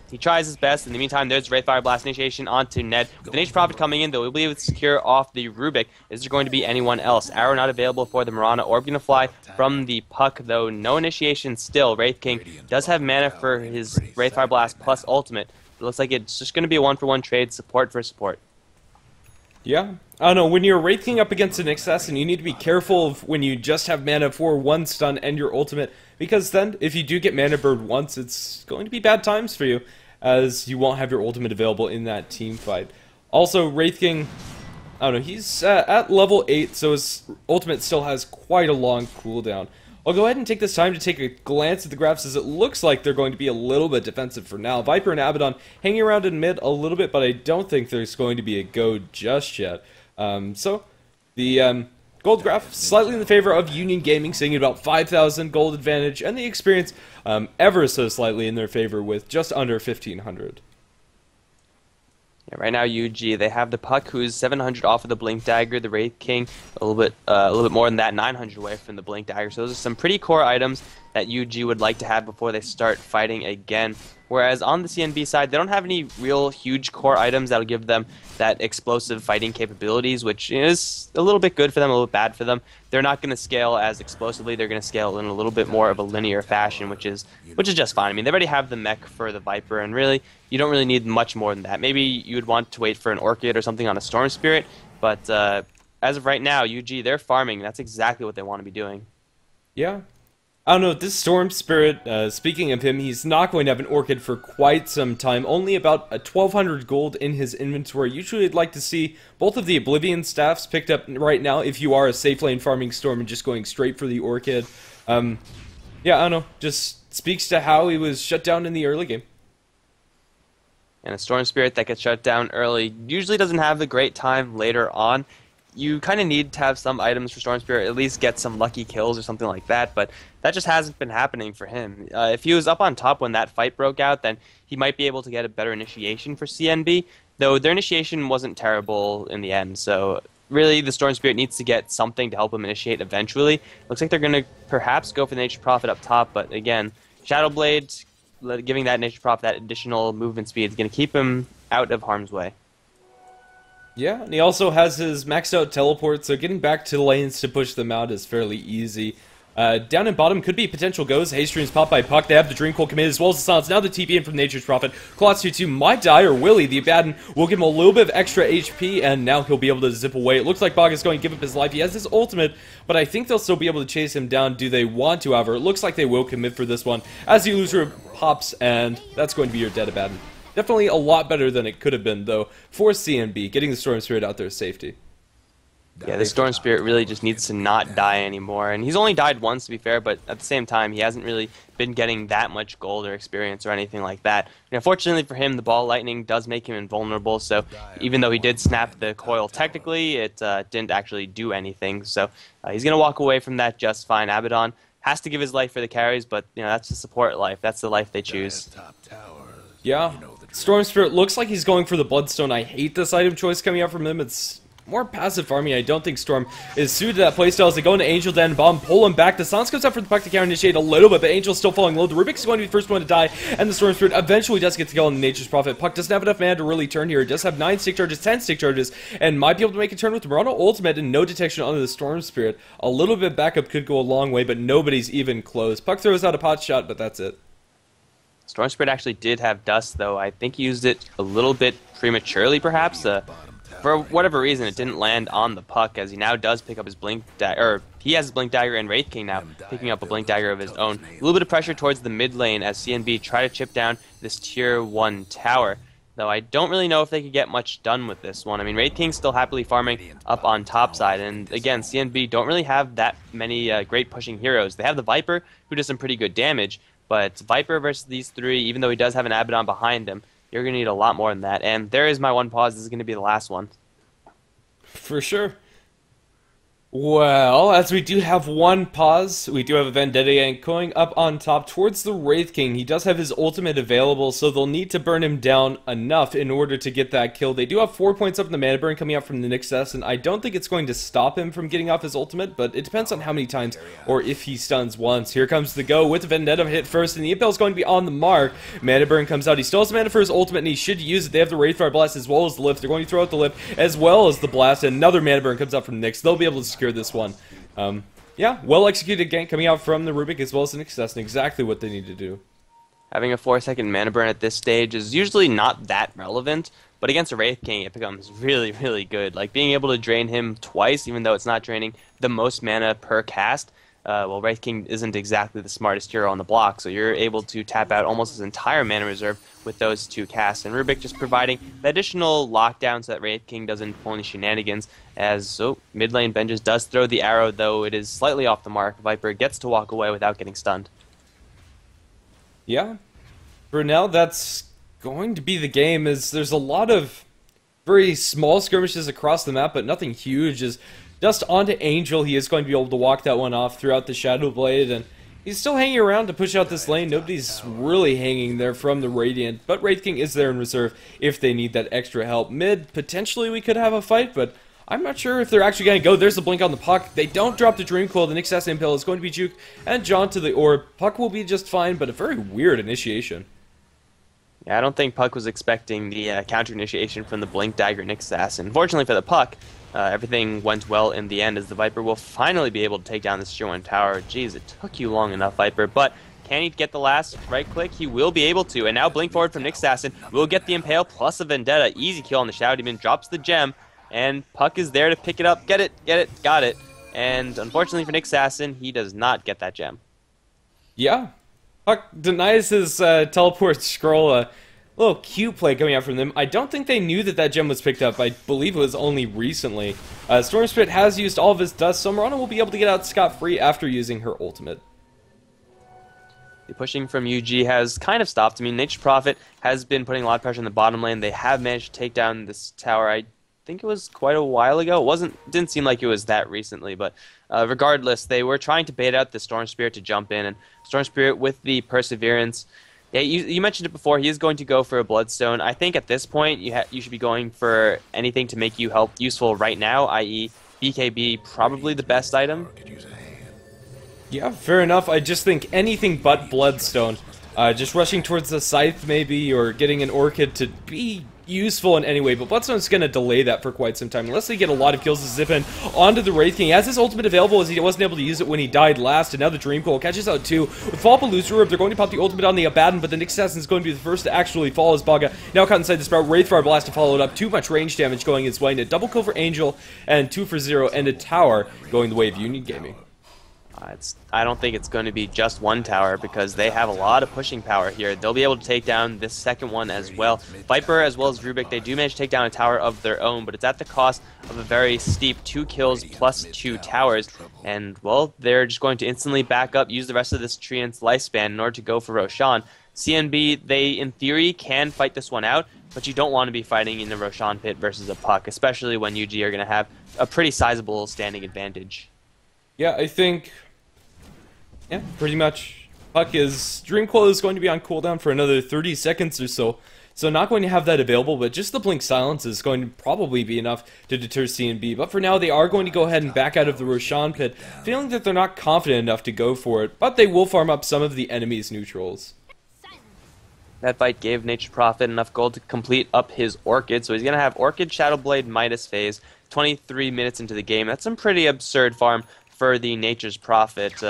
he tries his best. In the meantime, there's Wraith Fire Blast initiation onto Ned. With the Nature Prophet coming in, though, we'll be able to secure off the Rubik. Is there going to be anyone else? Arrow not available for the Mirana. Orb going to fly from the Puck, though. No initiation still. Wraith King does have mana for his Wraith Fire Blast plus ultimate. It looks like it's just going to be a one-for-one trade, support for support. Yeah, I don't know, when you're Wraith King up against an assassin, you need to be careful of when you just have mana for one stun and your ultimate, because then, if you do get mana burned once, it's going to be bad times for you, as you won't have your ultimate available in that team fight. Also, Wraith King, I don't know, he's at level 8, so his ultimate still has quite a long cooldown. I'll go ahead and take this time to take a glance at the graphs, as it looks like they're going to be a little bit defensive for now. Viper and Abaddon hanging around in mid a little bit, but I don't think there's going to be a go just yet. So, the gold graph slightly in the favor of Union Gaming, seeing about 5,000 gold advantage, and the experience ever so slightly in their favor with just under 1,500. Yeah, right now, UG, they have the Puck, who's 700 off of the Blink Dagger, the Wraith King a little bit more than that, 900 away from the Blink Dagger. So those are some pretty core items that UG would like to have before they start fighting again. Whereas on the CNB side, they don't have any real huge core items that'll give them that explosive fighting capabilities, which is a little bit good for them, a little bit bad for them. They're not going to scale as explosively. They're going to scale in a little bit more of a linear fashion, which is just fine. I mean, they already have the mech for the Viper, and really, you don't really need much more than that. Maybe you would want to wait for an Orchid or something on a Storm Spirit, but as of right now, UG, they're farming. That's exactly what they want to be doing. Yeah. I don't know, this Storm Spirit, speaking of him, he's not going to have an Orchid for quite some time. Only about 1,200 gold in his inventory. Usually I'd like to see both of the Oblivion staffs picked up right now if you are a safe lane farming Storm and just going straight for the Orchid. Yeah, I don't know, just speaks to how he was shut down in the early game. And a Storm Spirit that gets shut down early usually doesn't have a great time later on. You kind of need to have some items for Storm Spirit, at least get some lucky kills or something like that, but that just hasn't been happening for him. If he was up on top when that fight broke out, then he might be able to get a better initiation for CNB, though their initiation wasn't terrible in the end, so really the Storm Spirit needs to get something to help him initiate eventually. Looks like they're going to perhaps go for the Nature Prophet up top, but again, Shadow Blade, giving that Nature Prophet that additional movement speed is going to keep him out of harm's way. Yeah, and he also has his maxed out teleport, so getting back to the lanes to push them out is fairly easy. Down in bottom could be potential goes. Haystreams pop by Puck. They have the Dream Coil committed as well as the Silence. Now the TP in from Nature's Prophet. Klotz 2 might die, or Willie, the Abaddon, will give him a little bit of extra HP, and now he'll be able to zip away. It looks like Bog is going to give up his life. He has his ultimate, but I think they'll still be able to chase him down. Do they want to, however? It looks like they will commit for this one, as the Illusory pops, and that's going to be your dead Abaddon. Definitely a lot better than it could have been, though, for CNB, getting the Storm Spirit out there is safety. Yeah, the Storm Spirit really just needs to not die anymore, and he's only died once, to be fair, but at the same time, he hasn't really been getting that much gold or experience or anything like that. And unfortunately for him, the Ball Lightning does make him invulnerable, so even though he did snap the coil technically, it didn't actually do anything, so he's going to walk away from that just fine. Abaddon has to give his life for the carries, but you know that's the support life. That's the life they choose. Yeah. Storm Spirit looks like he's going for the Bloodstone. I hate this item choice coming out from him. It's more passive farming. I don't think Storm is suited to that playstyle as they go into Angel Den bomb, pull him back. The Silence comes out for the Puck to counter initiate a little bit, but Angel's still falling low. The Rubik is going to be the first one to die, and the Storm Spirit eventually does get to kill on the Nature's Prophet. Puck doesn't have enough mana to really turn here. It does have 9 stick charges, 10 stick charges, and might be able to make a turn with the Murano ultimate and no detection onto the Storm Spirit. A little bit backup could go a long way, but nobody's even close. Puck throws out a pot shot, but that's it. Storm Spirit actually did have Dust, though. I think he used it a little bit prematurely, perhaps. For whatever reason, it didn't land on the Puck, as he now does pick up his Blink Dagger, or he has his Blink Dagger, and Wraith King now picking up a Blink Dagger of his own. A little bit of pressure towards the mid lane as CNB try to chip down this tier 1 tower, though I don't really know if they could get much done with this one. I mean, Wraith King's still happily farming up on top side, and again, CNB don't really have that many great pushing heroes. They have the Viper, who does some pretty good damage, but Viper versus these 3, even though he does have an Abaddon behind him, you're going to need a lot more than that. And there is my one pause. This is going to be the last one. For sure. Well, as we do have one pause, we do have a Vendetta Yank going up on top towards the Wraith King. He does have his ultimate available, so they'll need to burn him down enough in order to get that kill. They do have 4 points up in the mana burn coming out from the Nyx, and I don't think it's going to stop him from getting off his ultimate, but it depends on how many times or if he stuns once. Here comes the go with the Vendetta hit first, and the Impale is going to be on the mark. Mana burn comes out. He still has mana for his ultimate, and he should use it. They have the Wraithfire Blast as well as the Lift. They're going to throw out the Lift as well as the Blast, and another mana burn comes out from Nyx. They'll be able to secure this one. Yeah, well executed gank coming out from the Rubik as well as the Nyx, and exactly what they need to do. Having a 4-second mana burn at this stage is usually not that relevant, but against a Wraith King it becomes really, really good. Like being able to drain him twice, even though it's not draining the most mana per cast. Well, Wraith King isn't exactly the smartest hero on the block, so you're able to tap out almost his entire mana reserve with those 2 casts. And Rubik just providing the additional lockdown so that Wraith King doesn't pull any shenanigans. As mid lane Benjes does throw the arrow, though it is slightly off the mark. Viper gets to walk away without getting stunned. Yeah, for now that's going to be the game. As there's a lot of very small skirmishes across the map, but nothing huge. As just onto Angel, he is going to be able to walk that one off throughout the Shadow Blade, and he's still hanging around to push out this lane. Nobody's really hanging there from the Radiant, but Wraith King is there in reserve if they need that extra help. Mid, potentially we could have a fight, but I'm not sure if they're actually going to go. There's the blink on the Puck. They don't drop the Dream Coil. The Nyx Impale is going to be juked, and John to the Orb. Puck will be just fine, but a very weird initiation. Yeah, I don't think Puck was expecting the counter initiation from the Blink Dagger Nyx Assassin. Fortunately for the Puck, everything went well in the end as the Viper will finally be able to take down this tier 1 tower. Jeez, it took you long enough, Viper, but can he get the last right click? He will be able to, and now Blink Forward from Nyx Assassin will get the Impale plus a Vendetta. Easy kill on the Shadow Demon, drops the gem, and Puck is there to pick it up. Get it, got it. And unfortunately for Nyx Assassin, he does not get that gem. Yeah, Puck denies his teleport scroll. A little cute play coming out from them. I don't think they knew that that gem was picked up. I believe it was only recently. Storm Spirit has used all of his dust, so Murano will be able to get out scot-free after using her ultimate. The pushing from UG has kind of stopped. I mean, Nature's Prophet has been putting a lot of pressure in the bottom lane. They have managed to take down this tower. I think it was quite a while ago. Didn't seem like it was that recently, but regardless, they were trying to bait out the Storm Spirit to jump in, and Storm Spirit with the Perseverance. Yeah, you mentioned it before. He is going to go for a Bloodstone. I think at this point you should be going for anything to make you useful right now, i.e. BKB, probably the best item. Yeah, fair enough. I just think anything but Bloodstone. Just rushing towards the Scythe maybe, or getting an Orchid to be useful in any way, but Bloodstone's going to delay that for quite some time, unless they get a lot of kills to zip in onto the Wraith King. He has his ultimate available as he wasn't able to use it when he died last, and now the Dream Coil catches out too. With Fall Palooza Orb, they're going to pop the ultimate on the Abaddon, but the Nyx Assassin is going to be the first to actually fall as Baga. Now caught inside the Sprout, Wraithfire Blast to follow it up. Too much range damage going his way, and a double kill for Angel, and 2 for 0, and a tower going the way of Union Gaming. I don't think it's going to be just one tower because they have a lot of pushing power here. They'll be able to take down this second one as well. Viper as well as Rubik, they do manage to take down a tower of their own, but it's at the cost of a very steep 2 kills plus 2 towers. And, well, they're just going to instantly back up, use the rest of this Treant's lifespan in order to go for Roshan. CNB, they, in theory, can fight this one out, but you don't want to be fighting in the Roshan pit versus a Puck, especially when UG are going to have a pretty sizable standing advantage. Yeah, I think... yeah, pretty much. Puck is... Dream Coil is going to be on cooldown for another 30 seconds or so. so not going to have that available, but just the Blink Silence is going to probably be enough to deter CNB. But for now, they are going to go ahead and back out of the Roshan pit, feeling that they're not confident enough to go for it, but they will farm up some of the enemy's neutrals. That fight gave Nature's Prophet enough gold to complete up his Orchid, so he's going to have Orchid, Shadow Blade, Midas phase, 23 minutes into the game. That's some pretty absurd farm for the Nature's Prophet.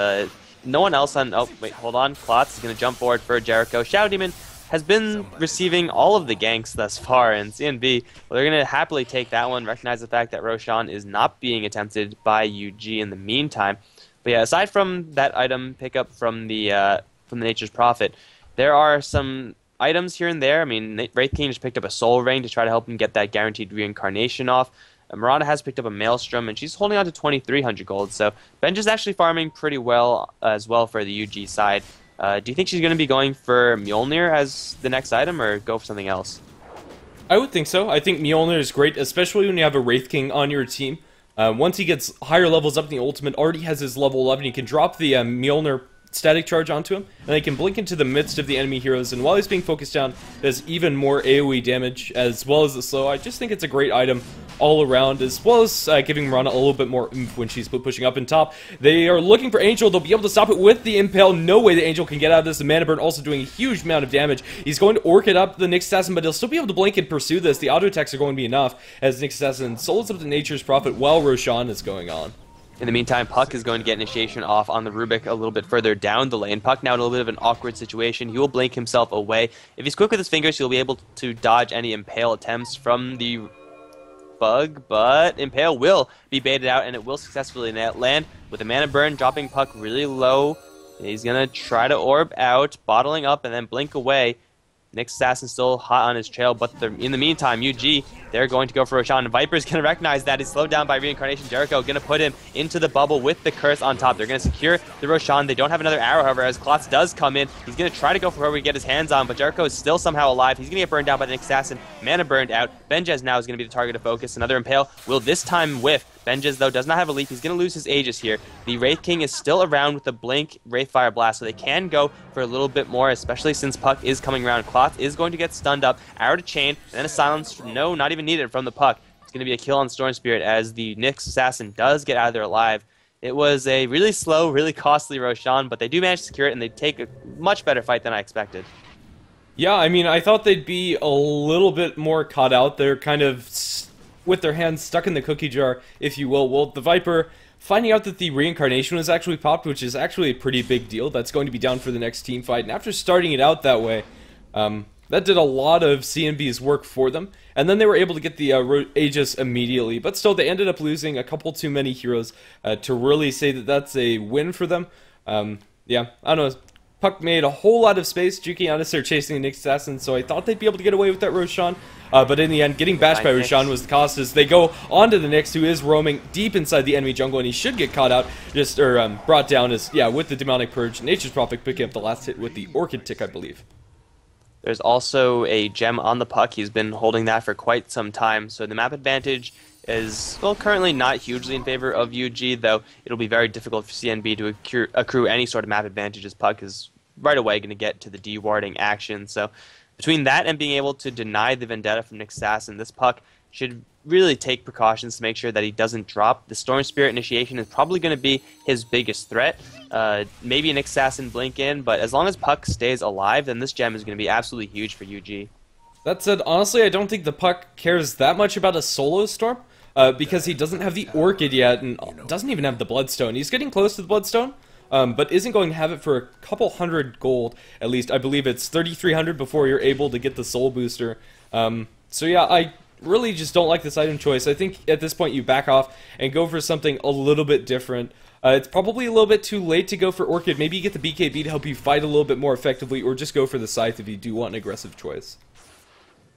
No one else on... Oh, wait, hold on. Klotz is going to jump forward for Jericho. Shadow Demon has been receiving all of the ganks thus far, and CNB, well, they're going to happily take that one, recognize the fact that Roshan is not being attempted by UG in the meantime. But yeah, aside from that item pickup from the Nature's Prophet, there are some items here and there. I mean, Wraith King just picked up a Soul Ring to try to help him get that guaranteed reincarnation off. Miranda has picked up a Maelstrom, and she's holding on to 2,300 gold. So Benj is actually farming pretty well as well for the UG side. Do you think she's going to be going for Mjolnir as the next item, or go for something else? I would think so. I think Mjolnir is great, especially when you have a Wraith King on your team. Once he gets higher levels up in the ultimate, already has his level 11, you can drop the Mjolnir static charge onto him, and they can blink into the midst of the enemy heroes, and while he's being focused down, does even more AoE damage, as well as the slow. I just think it's a great item all around, as well as giving Mirana a little bit more oomph when she's pushing up in top. They are looking for Angel. They'll be able to stop it with the Impale. No way the Angel can get out of this. The Mana Burn also doing a huge amount of damage. He's going to Orchid up the Nyx Assassin, but he'll still be able to blink and pursue this. The auto attacks are going to be enough, as Nyx Assassin solos up to Nature's Prophet while Roshan is going on. In the meantime, Puck is going to get initiation off on the Rubik a little bit further down the lane. Puck now in a little bit of an awkward situation. He will blink himself away. If he's quick with his fingers, he'll be able to dodge any Impale attempts from the Bug, but Impale will be baited out, and it will successfully land with the Mana Burn, dropping Puck really low. He's going to try to orb out, bottling up, and then blink away. Nyx Assassin still hot on his trail, but in the meantime, UG, they're going to go for Roshan. Viper's going to recognize that. He's slowed down by Reincarnation. Jericho going to put him into the bubble with the curse on top. They're going to secure the Roshan. They don't have another arrow, however, as Klotz does come in. He's going to try to go for whoever he get his hands on, but Jericho is still somehow alive. He's going to get burned down by the Nyx Assassin. Mana burned out. Benjez now is going to be the target of focus. Another Impale will this time whiff. Benjez, though, does not have a leap. He's going to lose his Aegis here. The Wraith King is still around with the Blink Wraith Fire Blast, so they can go for a little bit more, especially since Puck is coming around. Klotz is going to get stunned up. Arrow to chain, and then a silence. No, not even needed from the Puck. It's going to be a kill on Storm Spirit as the Nyx Assassin does get out of there alive. It was a really slow, really costly Roshan, but they do manage to secure it, and they take a much better fight than I expected. Yeah, I mean, I thought they'd be a little bit more caught out. They're kind of with their hands stuck in the cookie jar, if you will. Well, the Viper, finding out that the reincarnation was actually popped, which is actually a pretty big deal. That's going to be down for the next team fight. And after starting it out that way, that did a lot of CNB's work for them. And then they were able to get the Aegis immediately. But still, they ended up losing a couple too many heroes to really say that that's a win for them. Yeah, I don't know. Puck made a whole lot of space. Juki and Honest are chasing the Nyx Assassin, so I thought they'd be able to get away with that Roshan. But in the end, getting bashed by Roshan was the cost, as they go onto the Nyx, who is roaming deep inside the enemy jungle, and he should get caught out, brought down as, yeah, with the Demonic Purge. Nature's Prophet picking up the last hit with the Orchid Tick, I believe. There's also a gem on the Puck. He's been holding that for quite some time, so the map advantage is, well, currently not hugely in favor of UG, though it'll be very difficult for CNB to accrue any sort of map advantage, as Puck is right away going to get to the dewarding action. So between that and being able to deny the Vendetta from Nyx Assassin, this Puck should really take precautions to make sure that he doesn't drop. The Storm Spirit initiation is probably going to be his biggest threat. Maybe an Nyx Assassin blink in, but as long as Puck stays alive, then this gem is going to be absolutely huge for UG. That said, honestly, I don't think the Puck cares that much about a solo Storm, because he doesn't have the Orchid yet, and doesn't even have the Bloodstone. He's getting close to the Bloodstone, but isn't going to have it for a couple hundred gold, at least. I believe it's 3,300 before you're able to get the Soul Booster. So yeah, I really just don't like this item choice. I think at this point you back off and go for something a little bit different. It's probably a little bit too late to go for Orchid. Maybe you get the BKB to help you fight a little bit more effectively, or just go for the Scythe if you do want an aggressive choice.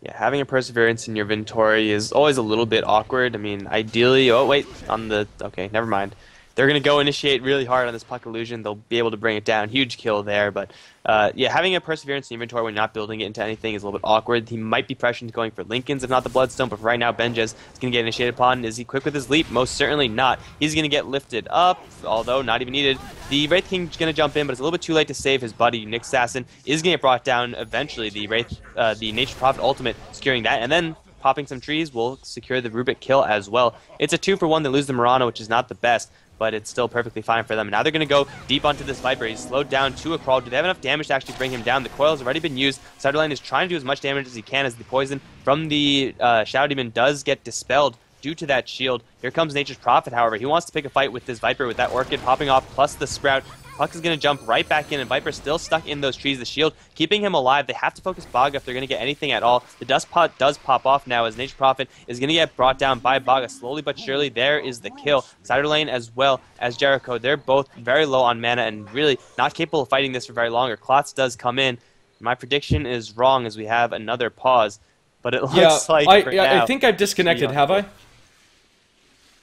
Yeah, having a Perseverance in your inventory is always a little bit awkward. I mean, ideally... Oh, wait. Okay, never mind. they're going to go initiate really hard on this Puck Illusion. They'll be able to bring it down. Huge kill there, but yeah, having a Perseverance inventory when not building it into anything is a little bit awkward. He might be pressured into going for Lincolns, if not the Bloodstone, but for right now, Benjes is going to get initiated upon. Is he quick with his leap? Most certainly not. He's going to get lifted up, although not even needed. The Wraith King's going to jump in, but it's a little bit too late to save his buddy. Nyx Assassin is going to get brought down eventually. The Nature Prophet ultimate securing that, and then popping some trees will secure the Rubik kill as well. It's a 2-for-1. They lose the Murano, which is not the best, but it's still perfectly fine for them. And now they're going to go deep onto this Viper. He's slowed down to a crawl. Do they have enough damage to actually bring him down? The coil has already been used. Cyberline is trying to do as much damage as he can as the poison from the Shadow Demon does get dispelled due to that shield. Here comes Nature's Prophet, however. He wants to pick a fight with this Viper with that Orchid popping off, plus the Sprout. Puck is going to jump right back in, and Viper's still stuck in those trees. The shield keeping him alive. They have to focus Baga if they're going to get anything at all. The Dust Pot does pop off now as Nature Prophet is going to get brought down by Baga. Slowly but surely, there is the kill. Cyberlane as well as Jericho, they're both very low on mana and really not capable of fighting this for very long. Or Klotz does come in. My prediction is wrong as we have another pause, but it looks like I think I've disconnected, have I?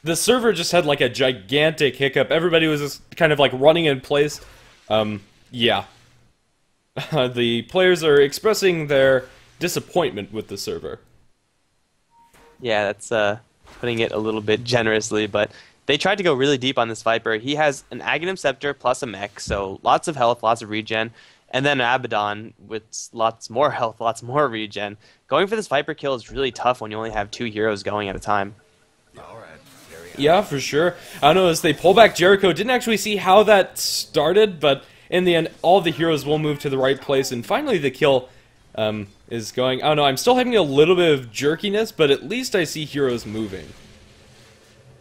The server just had like a gigantic hiccup. Everybody was just kind of like running in place. Yeah. The players are expressing their disappointment with the server. Yeah, that's putting it a little bit generously, but they tried to go really deep on this Viper. He has an Aghanim Scepter plus a mech, so lots of health, lots of regen, and then an Abaddon with lots more health, lots more regen. Going for this Viper kill is really tough when you only have 2 heroes going at a time. Yeah, for sure. I don't know, as they pull back Jericho, didn't actually see how that started, but in the end, all the heroes will move to the right place, and finally the kill is going. I don't know, I'm still having a little bit of jerkiness, but at least I see heroes moving.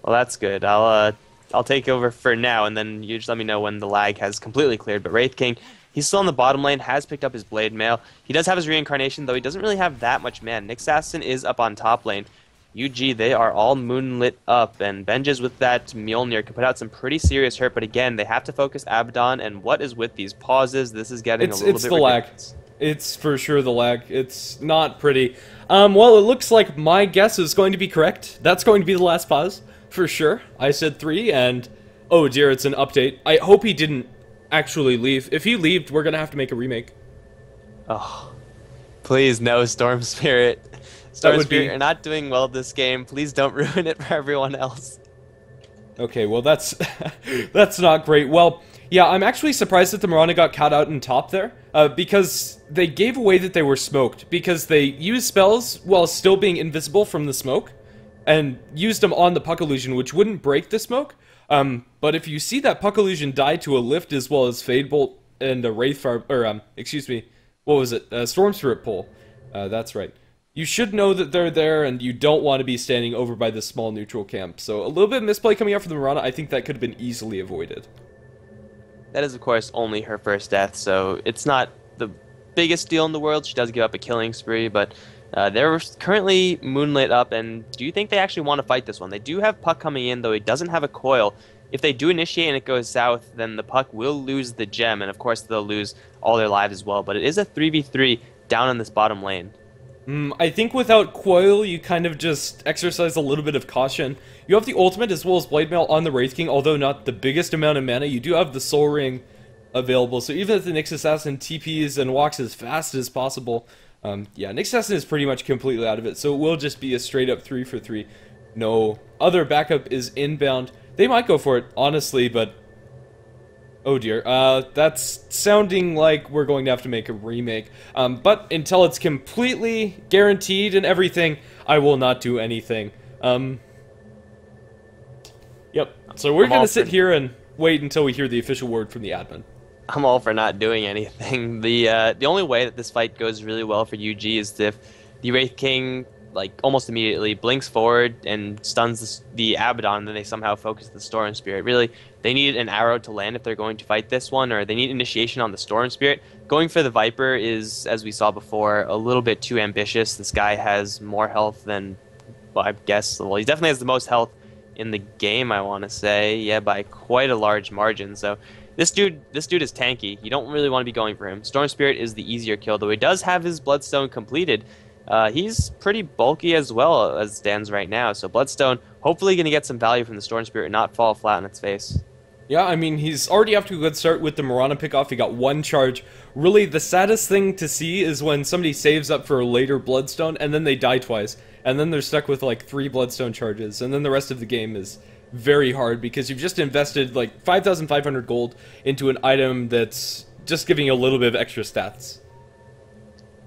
Well, that's good. I'll take over for now, and then you just let me know when the lag has completely cleared. But Wraith King, he's still in the bottom lane, has picked up his Blade Mail. He does have his Reincarnation, though he doesn't really have that much mana. Nyx Assassin is up on top lane. UG, they are all moonlit up, and Benjes with that Mjolnir can put out some pretty serious hurt, but again, they have to focus Abaddon, and what is with these pauses? This is getting a little bit ridiculous. Lag. It's for sure the lag. It's not pretty. Well, it looks like my guess is going to be correct. That's going to be the last pause, for sure. I said 3, and oh dear, it's an update. I hope he didn't actually leave. If he left, we're going to have to make a remake. Oh, please no, Storm Spirit. Storm Spirit, you're not doing well this game. Please don't ruin it for everyone else. Okay, well that's that's not great. Well, yeah, I'm actually surprised that the Mirana got caught out in top there, because they gave away that they were smoked, because they used spells while still being invisible from the smoke, and used them on the Puck Illusion, which wouldn't break the smoke. But if you see that Puck Illusion die to a lift as well as Fade Bolt and a Wraith Fire, or excuse me, what was it? Storm Spirit Pull. That's right. You should know that they're there, and you don't want to be standing over by the small neutral camp. So a little bit of misplay coming out from the Mirana. I think that could have been easily avoided. That is, of course, only her first death, so it's not the biggest deal in the world. She does give up a killing spree, but they're currently moonlit up, and do you think they actually want to fight this one? They do have Puck coming in, though he doesn't have a coil. If they do initiate and it goes south, then the Puck will lose the gem, and of course they'll lose all their lives as well. But it is a 3v3 down on this bottom lane. I think without Coil, you kind of just exercise a little bit of caution. You have the ultimate as well as Blade Mail on the Wraith King, although not the biggest amount of mana. You do have the Soul Ring available, so even if the Nyx Assassin TPs and walks as fast as possible, yeah, Nyx Assassin is pretty much completely out of it, so it will just be a straight up 3-for-3. No other backup is inbound. They might go for it, honestly, but oh dear, that's sounding like we're going to have to make a remake. But until it's completely guaranteed and everything, I will not do anything. Yep, so we're going to sit here and wait until we hear the official word from the admin. I'm all for not doing anything. The only way that this fight goes really well for UG is if the Wraith King, like, almost immediately blinks forward and stuns the Abaddon, and then they somehow focus the Storm Spirit. Really, they need an arrow to land if they're going to fight this one, or they need initiation on the Storm Spirit. Going for the Viper is, as we saw before, a little bit too ambitious. This guy has more health than, well, I guess, well, he definitely has the most health in the game, I want to say, yeah, by quite a large margin. So this dude is tanky. You don't really want to be going for him. Storm Spirit is the easier kill, though he does have his Bloodstone completed. He's pretty bulky as well as stands right now, so Bloodstone hopefully going to get some value from the Storm Spirit and not fall flat on its face. Yeah, I mean, he's already off to a good start with the Mirana pickoff. He got one charge. Really, the saddest thing to see is when somebody saves up for a later Bloodstone, and then they die twice. And then they're stuck with, like, 3 Bloodstone charges. And then the rest of the game is very hard, because you've just invested, like, 5,500 gold into an item that's just giving you a little bit of extra stats.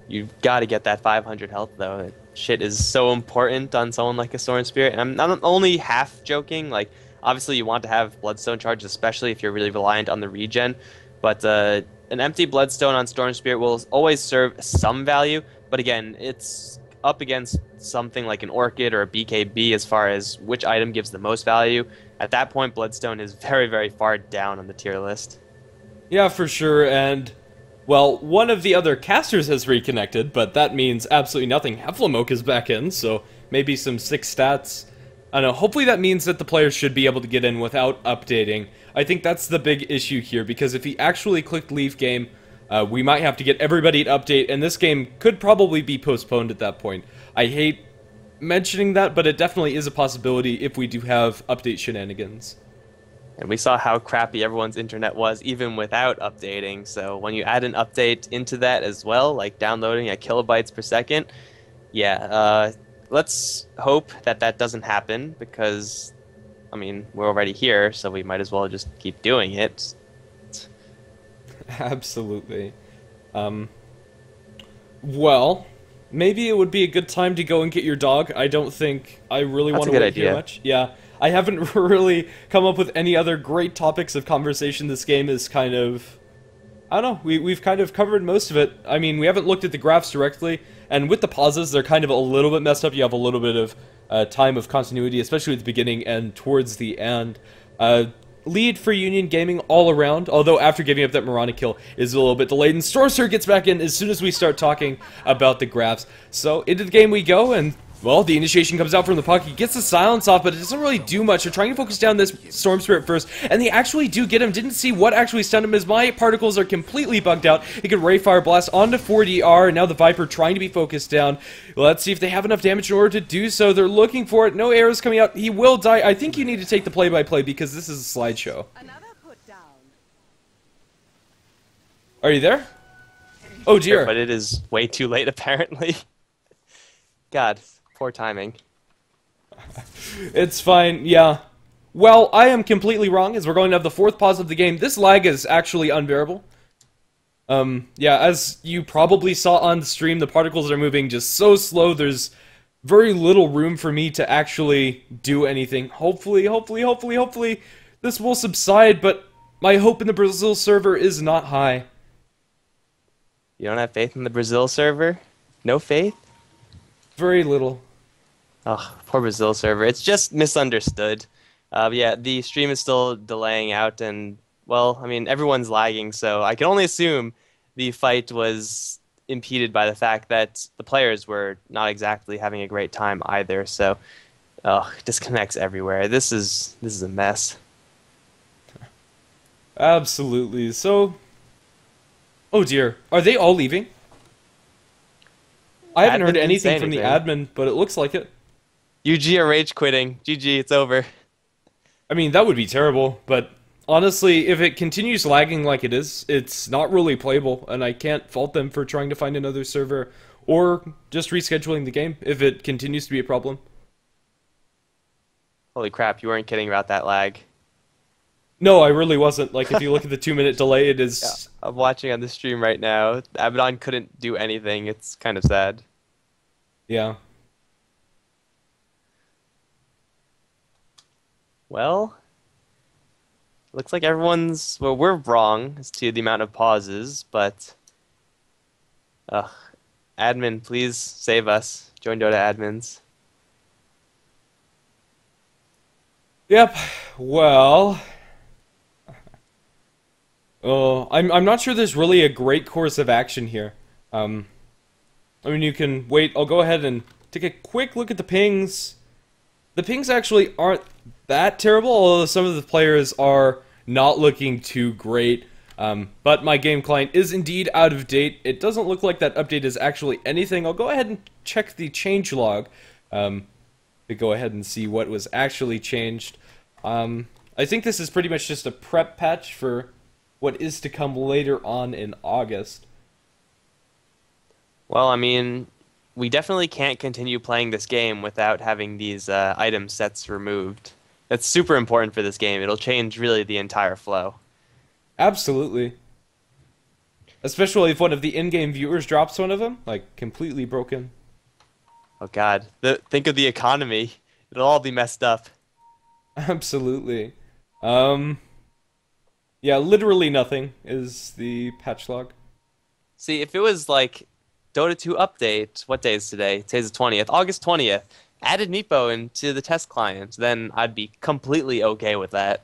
You've got to get that 500 health, though. That shit is so important on someone like a Storm Spirit. And I'm only half joking, like... Obviously, you want to have Bloodstone charges, especially if you're really reliant on the regen. But an empty Bloodstone on Storm Spirit will always serve some value. But again, it's up against something like an Orchid or a BKB as far as which item gives the most value. At that point, Bloodstone is very, very far down on the tier list. Yeah, for sure. And, well, one of the other casters has reconnected, but that means absolutely nothing. HeflaTV is back in, so maybe some 6 stats. I don't know, hopefully that means that the players should be able to get in without updating. I think that's the big issue here, because if he actually clicked leave game, we might have to get everybody to update, and this game could probably be postponed at that point. I hate mentioning that, but it definitely is a possibility if we do have update shenanigans. And we saw how crappy everyone's internet was even without updating, so when you add an update into that as well, like downloading at kilobytes per second, yeah, let's hope that that doesn't happen, because, I mean, we're already here, so we might as well just keep doing it. Absolutely. Well, maybe it would be a good time to go and get your dog. I don't think I really want to wait here much. Yeah, I haven't really come up with any other great topics of conversation. This game is kind of... I don't know, we've kind of covered most of it. I mean, we haven't looked at the graphs directly, and with the pauses, they're kind of a little bit messed up. You have a little bit of time of continuity, especially at the beginning and towards the end. Lead for Union Gaming all around, although after giving up that Mirana kill is a little bit delayed, and Stormster gets back in as soon as we start talking about the graphs. So, into the game we go, and... well, the initiation comes out from the puck, he gets the silence off, but it doesn't really do much. They're trying to focus down this Storm Spirit first, and they actually do get him. Didn't see what actually stunned him, as my particles are completely bugged out. He could Ray Fire Blast onto 4DR, and now the Viper trying to be focused down. Let's see if they have enough damage in order to do so. They're looking for it. No arrows coming out. He will die. I think you need to take the play-by-play because this is a slideshow. Are you there? Oh dear. But it is way too late, apparently. God. Poor timing. It's fine, yeah. Well, I am completely wrong, as we're going to have the 4th pause of the game. This lag is actually unbearable. Yeah, as you probably saw on the stream, the particles are moving just so slow, there's very little room for me to actually do anything. Hopefully, this will subside, but my hope in the Brazil server is not high. You don't have faith in the Brazil server? No faith? Very little. Oh, poor Brazil server. It's just misunderstood. Yeah, the stream is still delaying out, and, well, I mean, everyone's lagging, so I can only assume the fight was impeded by the fact that the players were not exactly having a great time either, so, disconnects everywhere. This is a mess. Absolutely. So, oh dear. Are they all leaving? I haven't heard anything from the admin, but it looks like it. UG are rage quitting. GG, it's over. I mean, that would be terrible, but honestly, if it continues lagging like it is, it's not really playable, and I can't fault them for trying to find another server, or just rescheduling the game if it continues to be a problem. Holy crap, you weren't kidding about that lag. No, I really wasn't. Like, if you look at the 2-minute delay, it is... Yeah, I'm watching on the stream right now. Abaddon couldn't do anything. It's kind of sad. Yeah. Well, looks like everyone's... well, we're wrong as to the amount of pauses, but... admin, please save us. Join Dota admins. Yep. Well... I'm not sure there's really a great course of action here. I mean, you can wait. I'll go ahead and take a quick look at the pings. The pings actually aren't that terrible, although some of the players are not looking too great. But my game client is indeed out of date. It doesn't look like that update is actually anything. I'll go ahead and check the changelog. to go ahead and see what was actually changed. I think this is pretty much just a prep patch for what is to come later on in August. Well, I mean, we definitely can't continue playing this game without having these item sets removed. That's super important for this game. It'll change really the entire flow. Absolutely. Especially if one of the in-game viewers drops one of them, like completely broken. Oh God, think of the economy. It'll all be messed up. Absolutely. Yeah, literally nothing is the patch log. See, if it was like Dota 2 update, what day is today? Today's the 20th, August 20th, added Meepo into the test client, then I'd be completely okay with that.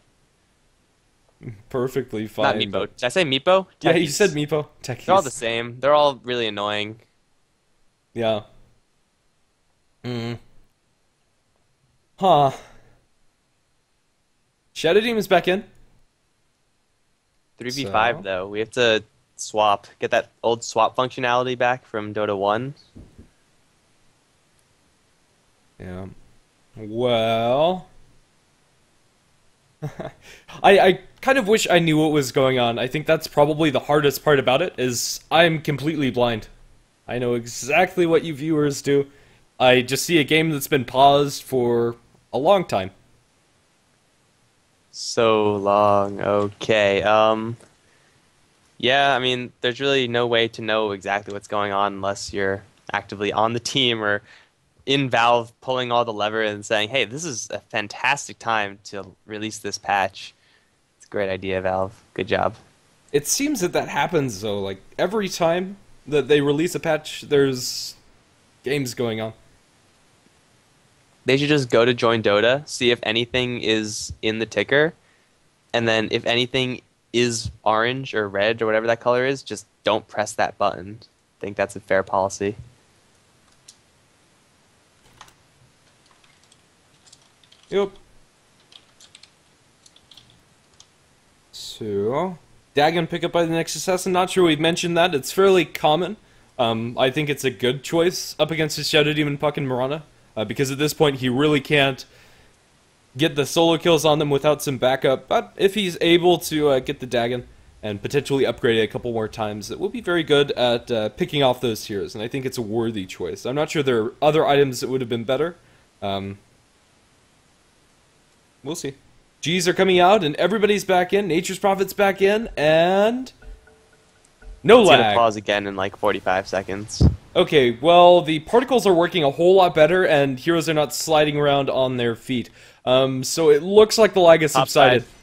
Perfectly fine. Not Meepo. Did I say Meepo? Yeah, you said Meepo. Techies. They're all the same. They're all really annoying. Yeah. Huh. Shadow Demon's back in. 3v5 though. We have to swap. Get that old swap functionality back from Dota 1. Yeah. Well... I kind of wish I knew what was going on. I think that's probably the hardest part about it, is I'm completely blind. I know exactly what you viewers do. I just see a game that's been paused for a long time. So long. Okay. Yeah, I mean, there's really no way to know exactly what's going on unless you're actively on the team or in Valve pulling all the lever and saying, hey, this is a fantastic time to release this patch. It's a great idea, Valve. Good job. It seems that that happens, though. Like, every time that they release a patch, there's games going on. They should just go to Join Dota, see if anything is in the ticker, and then if anything is orange or red or whatever that color is, just don't press that button. I think that's a fair policy. Yep. So, Dagon pick up by the next assassin. Not sure we've mentioned that. It's fairly common. I think it's a good choice up against his Shadow Demon, Puck, and Mirana. Because at this point, he really can't get the solo kills on them without some backup. But if he's able to get the Dagon and potentially upgrade it a couple more times, it will be very good at picking off those heroes. And I think it's a worthy choice. I'm not sure there are other items that would have been better. We'll see. G's are coming out, and everybody's back in. Nature's Prophet's back in, and... no lag. It's gonna pause again in like 45 seconds. Okay, well, the particles are working a whole lot better, and heroes are not sliding around on their feet. So it looks like the lag has subsided. Top side.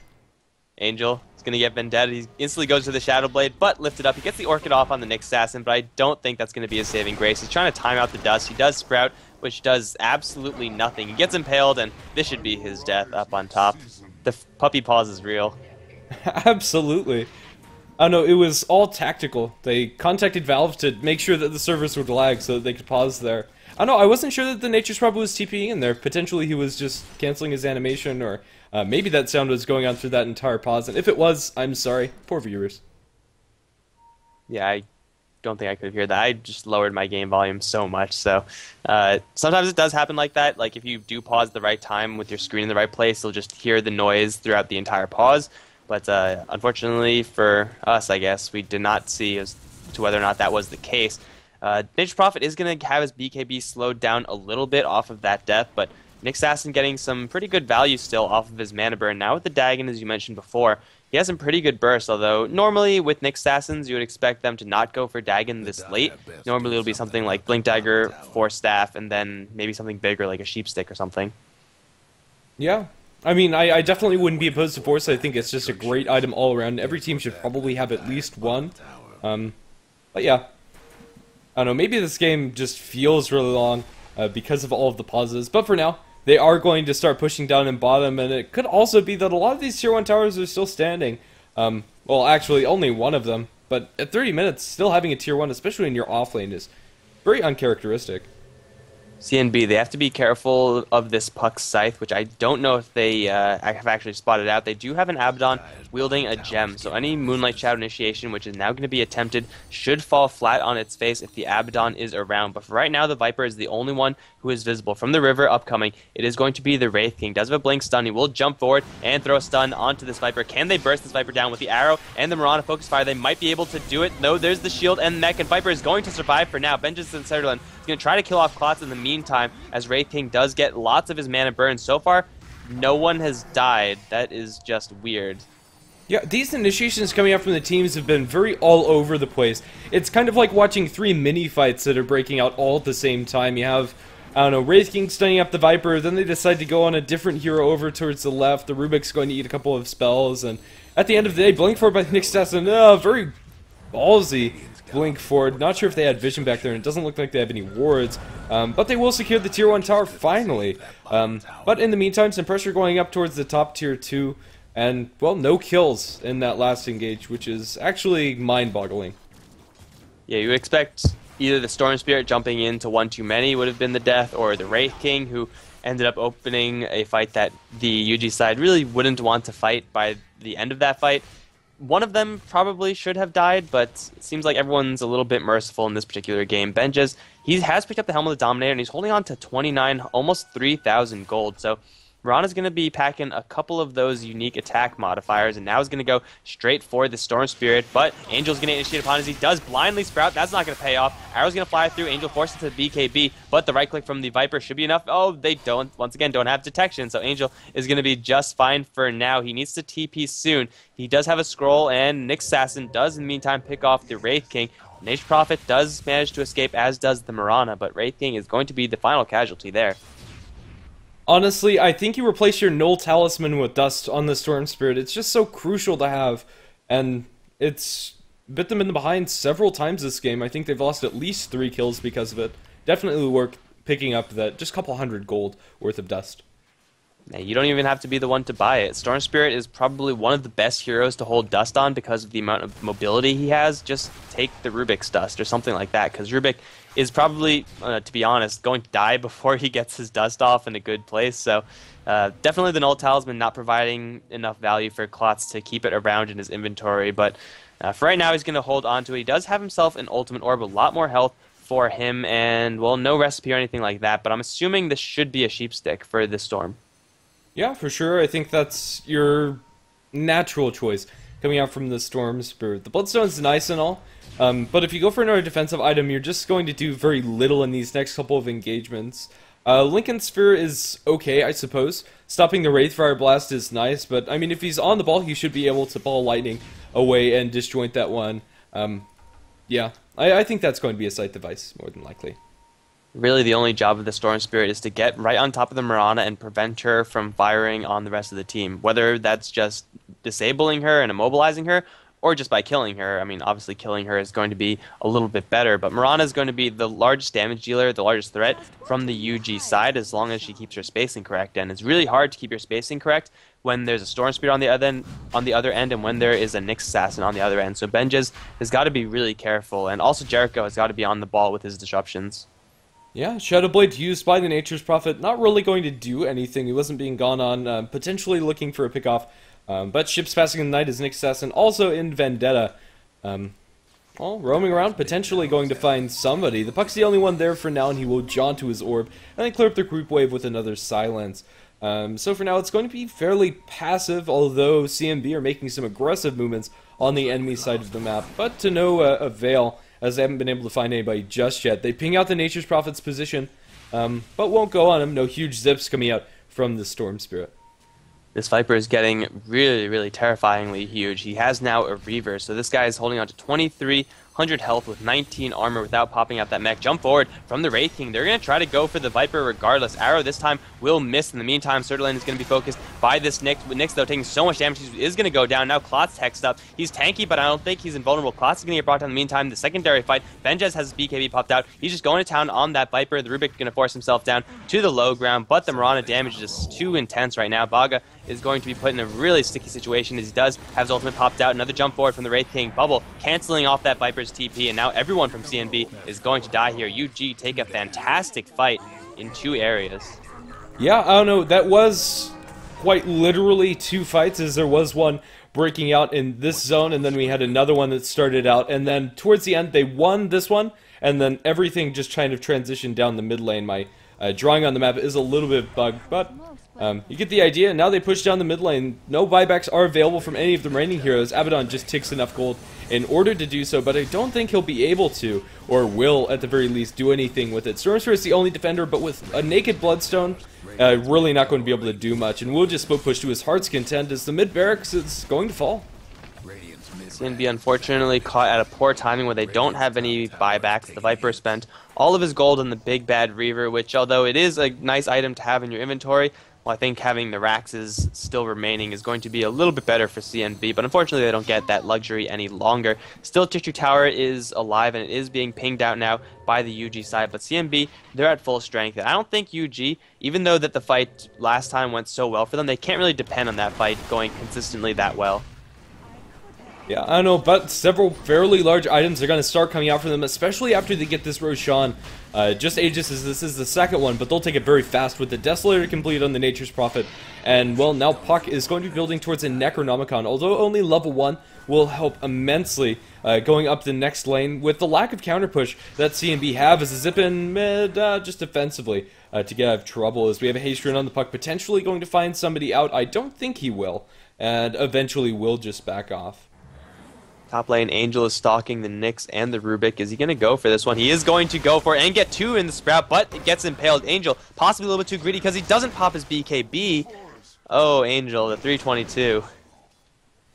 Angel is going to get Vendetta. He instantly goes to the Shadow Blade, but lifted up. He gets the Orchid off on the Nyx Assassin, but I don't think that's going to be a saving grace. He's trying to time out the dust. He does Sprout, which does absolutely nothing. He gets impaled, and this should be his death up on top. The puppy pause is real. Absolutely. Oh no, it was all tactical. They contacted Valve to make sure that the servers would lag so that they could pause there. I know, I wasn't sure that the Nature's Prophet was TPing in there. Potentially he was just canceling his animation, or maybe that sound was going on through that entire pause. And if it was, I'm sorry. Poor viewers. Yeah, I don't think I could hear that. I just lowered my game volume so much, so sometimes it does happen like that. Like if you do pause at the right time with your screen in the right place, you'll just hear the noise throughout the entire pause. But unfortunately for us, I guess, we did not see as to whether or not that was the case. Nature's Prophet is going to have his BKB slowed down a little bit off of that death, but Nyx Assassin getting some pretty good value still off of his mana burn. Now with the Dagon, as you mentioned before, he has some pretty good bursts, although normally with Nyx Assassins, you would expect them to not go for Dagon this late. Normally it'll be something like Blink Dagger, Force Staff, and then maybe something bigger like a Sheep Stick or something. Yeah. I mean, I definitely wouldn't be opposed to Force. I think it's just a great item all around. Every team should probably have at least one. But yeah. I don't know, maybe this game just feels really long because of all of the pauses. But for now, they are going to start pushing down in bottom, and it could also be that a lot of these tier 1 towers are still standing. Well, actually, only one of them. But at 30 minutes, still having a tier 1, especially in your off lane, is very uncharacteristic. CNB, they have to be careful of this Puck Scythe, which I don't know if they have actually spotted out. They do have an Abaddon wielding a gem, so any Moonlight Shadow initiation, which is now going to be attempted, should fall flat on its face if the Abaddon is around. But for right now, the Viper is the only one who is visible. From the river upcoming, it is going to be the Wraith King. Does have a blink stun. He will jump forward and throw a stun onto this Viper. Can they burst this Viper down with the arrow and the Mirana focus fire? They might be able to do it. No, there's the shield and mech, and Viper is going to survive for now. Benja's and Sutherland is going to try to kill off Klotz in the meantime, as Wraith King does get lots of his mana burned. So far, no one has died. That is just weird. Yeah, these initiations coming out from the teams have been very all over the place. It's kind of like watching 3 mini-fights that are breaking out all at the same time. You have, I don't know, Wraith King stunning up the Viper, then they decide to go on a different hero over towards the left. The Rubik's going to eat a couple of spells, and at the end of the day, Blink Forward by the Nick Stasson, very ballsy Blink Forward. Not sure if they had vision back there, and it doesn't look like they have any wards, but they will secure the Tier 1 tower finally. But in the meantime, some pressure going up towards the top Tier 2. And, well, no kills in that last engage, which is actually mind-boggling. Yeah, you expect either the Storm Spirit jumping into one too many would have been the death, or the Wraith King, who ended up opening a fight that the UG side really wouldn't want to fight by the end of that fight. One of them probably should have died, but it seems like everyone's a little bit merciful in this particular game. Benjes, he has picked up the Helm of the Dominator, and he's holding on to 29, almost 3,000 gold, so Mirana's going to be packing a couple of those unique attack modifiers, and now is going to go straight for the Storm Spirit, but Angel's going to initiate upon as he does blindly sprout. That's not going to pay off. Arrow's going to fly through. Angel forces to the BKB, but the right click from the Viper should be enough. Oh, they once again, don't have detection, so Angel is going to be just fine for now. He needs to TP soon. He does have a scroll, and Nick Sasson does, in the meantime, pick off the Wraith King. Nature's Prophet does manage to escape, as does the Mirana, but Wraith King is going to be the final casualty there. Honestly, I think you replace your Null Talisman with Dust on the Storm Spirit. It's just so crucial to have, and it's bit them in the behind several times this game. I think they've lost at least 3 kills because of it. Definitely worth picking up that just a couple hundred gold worth of Dust. Now, you don't even have to be the one to buy it. Storm Spirit is probably one of the best heroes to hold Dust on because of the amount of mobility he has. Just take the Rubik's Dust or something like that, because Rubik is probably, to be honest, going to die before he gets his Dust off in a good place. So definitely the Null Talisman not providing enough value for Klotz to keep it around in his inventory. But for right now, he's going to hold on to it. He does have himself an Ultimate Orb, a lot more health for him, and, well, no recipe or anything like that. But I'm assuming this should be a Sheep Stick for this Storm. Yeah, for sure. I think that's your natural choice coming out from the Storm Spirit. The Bloodstone's nice and all, but if you go for another defensive item, you're just going to do very little in these next couple of engagements. Lincoln Sphere is okay, I suppose. Stopping the Wraithfire Blast is nice, but I mean, if he's on the ball, he should be able to ball lightning away and disjoint that one. Yeah, I think that's going to be a sight device, more than likely. Really, the only job of the Storm Spirit is to get right on top of the Mirana and prevent her from firing on the rest of the team. Whether that's just disabling her and immobilizing her, or just by killing her. I mean, obviously killing her is going to be a little bit better, but Mirana is going to be the largest damage dealer, the largest threat from the UG side, as long as she keeps her spacing correct. And it's really hard to keep your spacing correct when there's a Storm Spirit on the other end, and when there is a Nyx Assassin on the other end. So Benjes has got to be really careful, and also Jericho has got to be on the ball with his disruptions. Yeah, Shadow Blade used by the Nature's Prophet, not really going to do anything. He wasn't being gone on, potentially looking for a pickoff. But Ships Passing in the Night is Nyx Assassin, also in Vendetta. Well, roaming around, potentially going to find somebody. The Puck's the only one there for now, and he will jaunt to his orb, and then clear up the group wave with another Silence. So for now, it's going to be fairly passive, although CNB are making some aggressive movements on the enemy side of the map, but to no avail, as they haven't been able to find anybody just yet. They ping out the Nature's Prophet's position, but won't go on him. No huge zips coming out from the Storm Spirit. This Viper is getting really, really terrifyingly huge. He has now a Reaver, so this guy is holding on to 2,300 health with 19 armor without popping out that mech. Jump forward from the Wraith King. They're going to try to go for the Viper regardless. Arrow this time will miss. In the meantime, Sutherland is going to be focused by this Nyx. With Nyx, though, taking so much damage, he is going to go down. Now Klotz hexed up. He's tanky, but I don't think he's invulnerable. Klotz is going to get brought down in the meantime. The secondary fight, Benjes has his BKB popped out. He's just going to town on that Viper. The Rubik is going to force himself down to the low ground, but the Mirana damage is just too intense right now. Baga is going to be put in a really sticky situation as he does have his ultimate popped out. Another jump forward from the Wraith King. Bubble canceling off that Viper's TP, and now everyone from CNB is going to die here. UG take a fantastic fight in 2 areas. Yeah, I don't know, that was quite literally 2 fights, as there was one breaking out in this zone, and then we had another one that started out, and then towards the end they won this one, and then everything just kind of transitioned down the mid lane. My drawing on the map is a little bit bugged, but you get the idea. Now they push down the mid lane. No buybacks are available from any of the remaining heroes. Abaddon just ticks enough gold in order to do so, but I don't think he'll be able to, or will at the very least, do anything with it. Stormsphere is the only defender, but with a naked Bloodstone, really not going to be able to do much, and we'll just split push to his heart's content as the mid barracks is going to fall. CNB unfortunately caught at a poor timing where they don't have any buybacks. The Viper spent all of his gold on the Big Bad Reaver, which, although it is a nice item to have in your inventory, well, I think having the Raxes still remaining is going to be a little bit better for CNB, but unfortunately they don't get that luxury any longer. Still, Tissue Tower is alive, and it is being pinged out now by the UG side, but CNB, they're at full strength, and I don't think UG, even though that the fight last time went so well for them, they can't really depend on that fight going consistently that well. Yeah, I don't know, but several fairly large items are going to start coming out for them, especially after they get this Roshan. Just Aegis, as this is the second one, but they'll take it very fast with the Desolator complete on the Nature's Prophet. And, well, now Puck is going to be building towards a Necronomicon, although only level 1 will help immensely going up the next lane with the lack of counter push that CNB have as a zip in mid, just defensively to get out of trouble, as we have a haste rune on the Puck, potentially going to find somebody out. I don't think he will, and eventually will just back off. Top lane, Angel is stalking the Nyx and the Rubik. Is he going to go for this one? He is going to go for it and get 2 in the Sprout, but it gets impaled. Angel, possibly a little bit too greedy because he doesn't pop his BKB. Oh, Angel, the 322.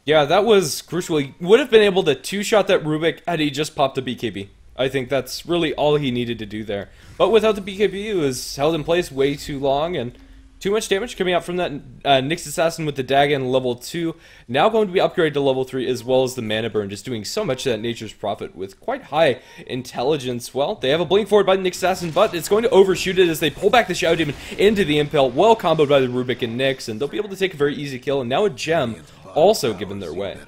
Yeah, that was crucial. He would have been able to 2-shot that Rubik had he just popped the BKB. I think that's really all he needed to do there. But without the BKB, it was held in place way too long, and too much damage coming out from that Nyx Assassin with the Dagon level 2. Now going to be upgraded to level 3, as well as the Mana Burn, just doing so much to that Nature's Prophet with quite high intelligence. Well, they have a blink forward by the Nyx Assassin, but it's going to overshoot it as they pull back the Shadow Demon into the Impale, well comboed by the Rubik and Nyx, and they'll be able to take a very easy kill, and now a gem also given their way.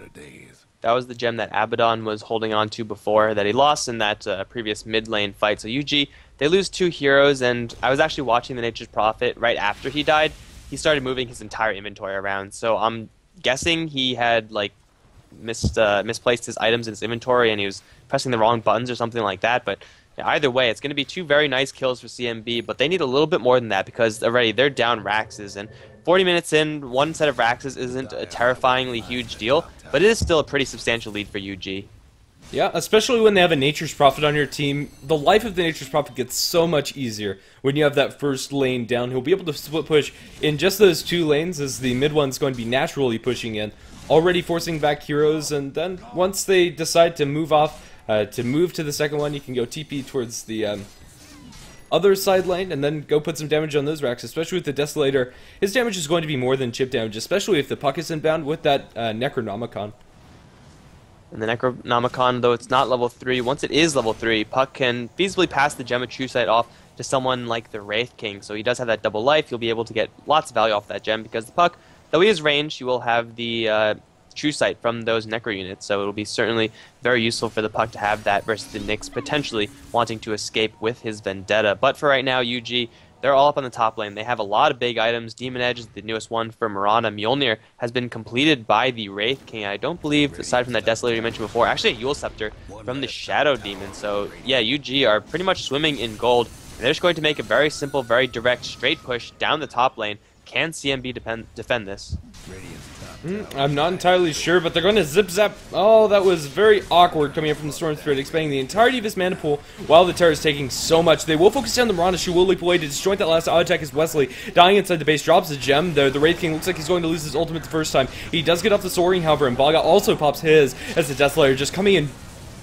That was the gem that Abaddon was holding on to before, that he lost in that previous mid lane fight. So UG, they lose 2 heroes, and I was actually watching the Nature's Prophet right after he died. He started moving his entire inventory around, so I'm guessing he had like misplaced his items in his inventory, and he was pressing the wrong buttons or something like that. But either way, it's going to be 2 very nice kills for CNB, but they need a little bit more than that because already they're down Raxes, and 40 minutes in, 1 set of Raxes isn't a terrifyingly huge deal, but it is still a pretty substantial lead for UG. Yeah, especially when they have a Nature's Prophet on your team. The life of the Nature's Prophet gets so much easier when you have that first lane down. He'll be able to split push in just those 2 lanes, as the mid one's going to be naturally pushing in, already forcing back heroes, and then once they decide to move off, to move to the second one, you can go TP towards the other side lane, and then go put some damage on those racks, especially with the Desolator. His damage is going to be more than chip damage, especially if the Puck is inbound with that Necronomicon. And the Necronomicon, though it's not level 3, once it is level 3, Puck can feasibly pass the Gem of True Sight off to someone like the Wraith King. So he does have that double life. You'll be able to get lots of value off that gem because the Puck, though he is ranged, he will have the True Sight from those Necro units. So it'll be certainly very useful for the Puck to have that versus the Nyx potentially wanting to escape with his Vendetta. But for right now, UG, they're all up on the top lane. They have a lot of big items. Demon Edge is the newest one for Mirana. Mjolnir has been completed by the Wraith King. I don't believe, aside from that Desolator you mentioned before, actually a Yule Scepter from the Shadow Demon. So yeah, UG are pretty much swimming in gold. And they're just going to make a very simple, very direct, straight push down the top lane. Can CNB defend this? I'm not entirely sure, but they're going to zip-zap. Oh, that was very awkward coming up from the Storm Spirit, expending the entirety of his mana pool while the Terror is taking so much. They will focus down the Mirana. She will leap away to disjoint that last auto attack as Wesley, dying inside the base, drops the gem. The Wraith King looks like he's going to lose his ultimate the first time. He does get off the soaring, however, and Baga also pops his as the Desolator just coming in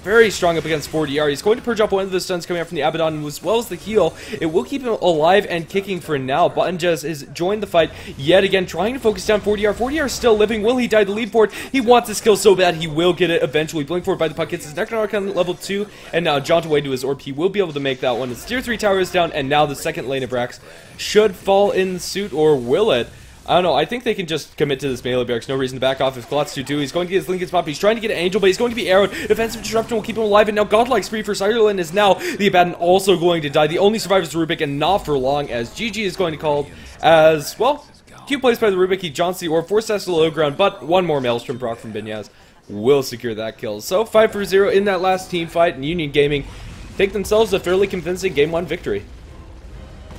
very strong up against 4DR. He's going to purge up one of the stuns coming out from the Abaddon, as well as the heal. It will keep him alive and kicking for now. Buttonjez has joined the fight yet again, trying to focus down 4DR. 4DR is still living. Will he die to lead for it? He wants this kill so bad, he will get it eventually. Blink forward by the Puck, gets his Necronomicon level 2, and now jaunt away to his orb. He will be able to make that one. His tier 3 tower is down, and now the second lane of Rax should fall in suit, or will it? I don't know, I think they can just commit to this melee barracks. No reason to back off if Klotz 2-2. He's going to get his Lincoln's Pop. He's trying to get an Angel, but he's going to be arrowed. Defensive Disruption will keep him alive, and now Godlike Spree for Cyberland is now the Abaddon also going to die. The only survivor is Rubik, and not for long, as GG is going to call as, well, cute plays by the Rubik. He jaunts the orb, forces the low ground, but one more Maelstrom proc from Binyaz will secure that kill. So 5-0 in that last team fight, and Union Gaming take themselves a fairly convincing Game 1 victory.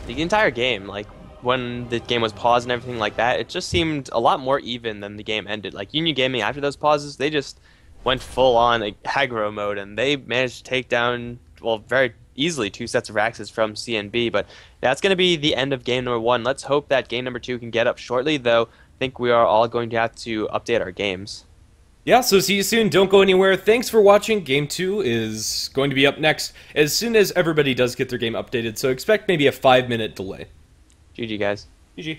The entire game, like, when the game was paused and everything like that, it just seemed a lot more even than the game ended. Like, Union Gaming, after those pauses, they just went full-on like, aggro mode, and they managed to take down, well, very easily 2 sets of Raxes from CNB, but that's going to be the end of game number 1. Let's hope that game number 2 can get up shortly, though I think we are all going to have to update our games. Yeah, so see you soon. Don't go anywhere. Thanks for watching. Game 2 is going to be up next as soon as everybody does get their game updated, so expect maybe a 5-minute delay. GG, guys. GG.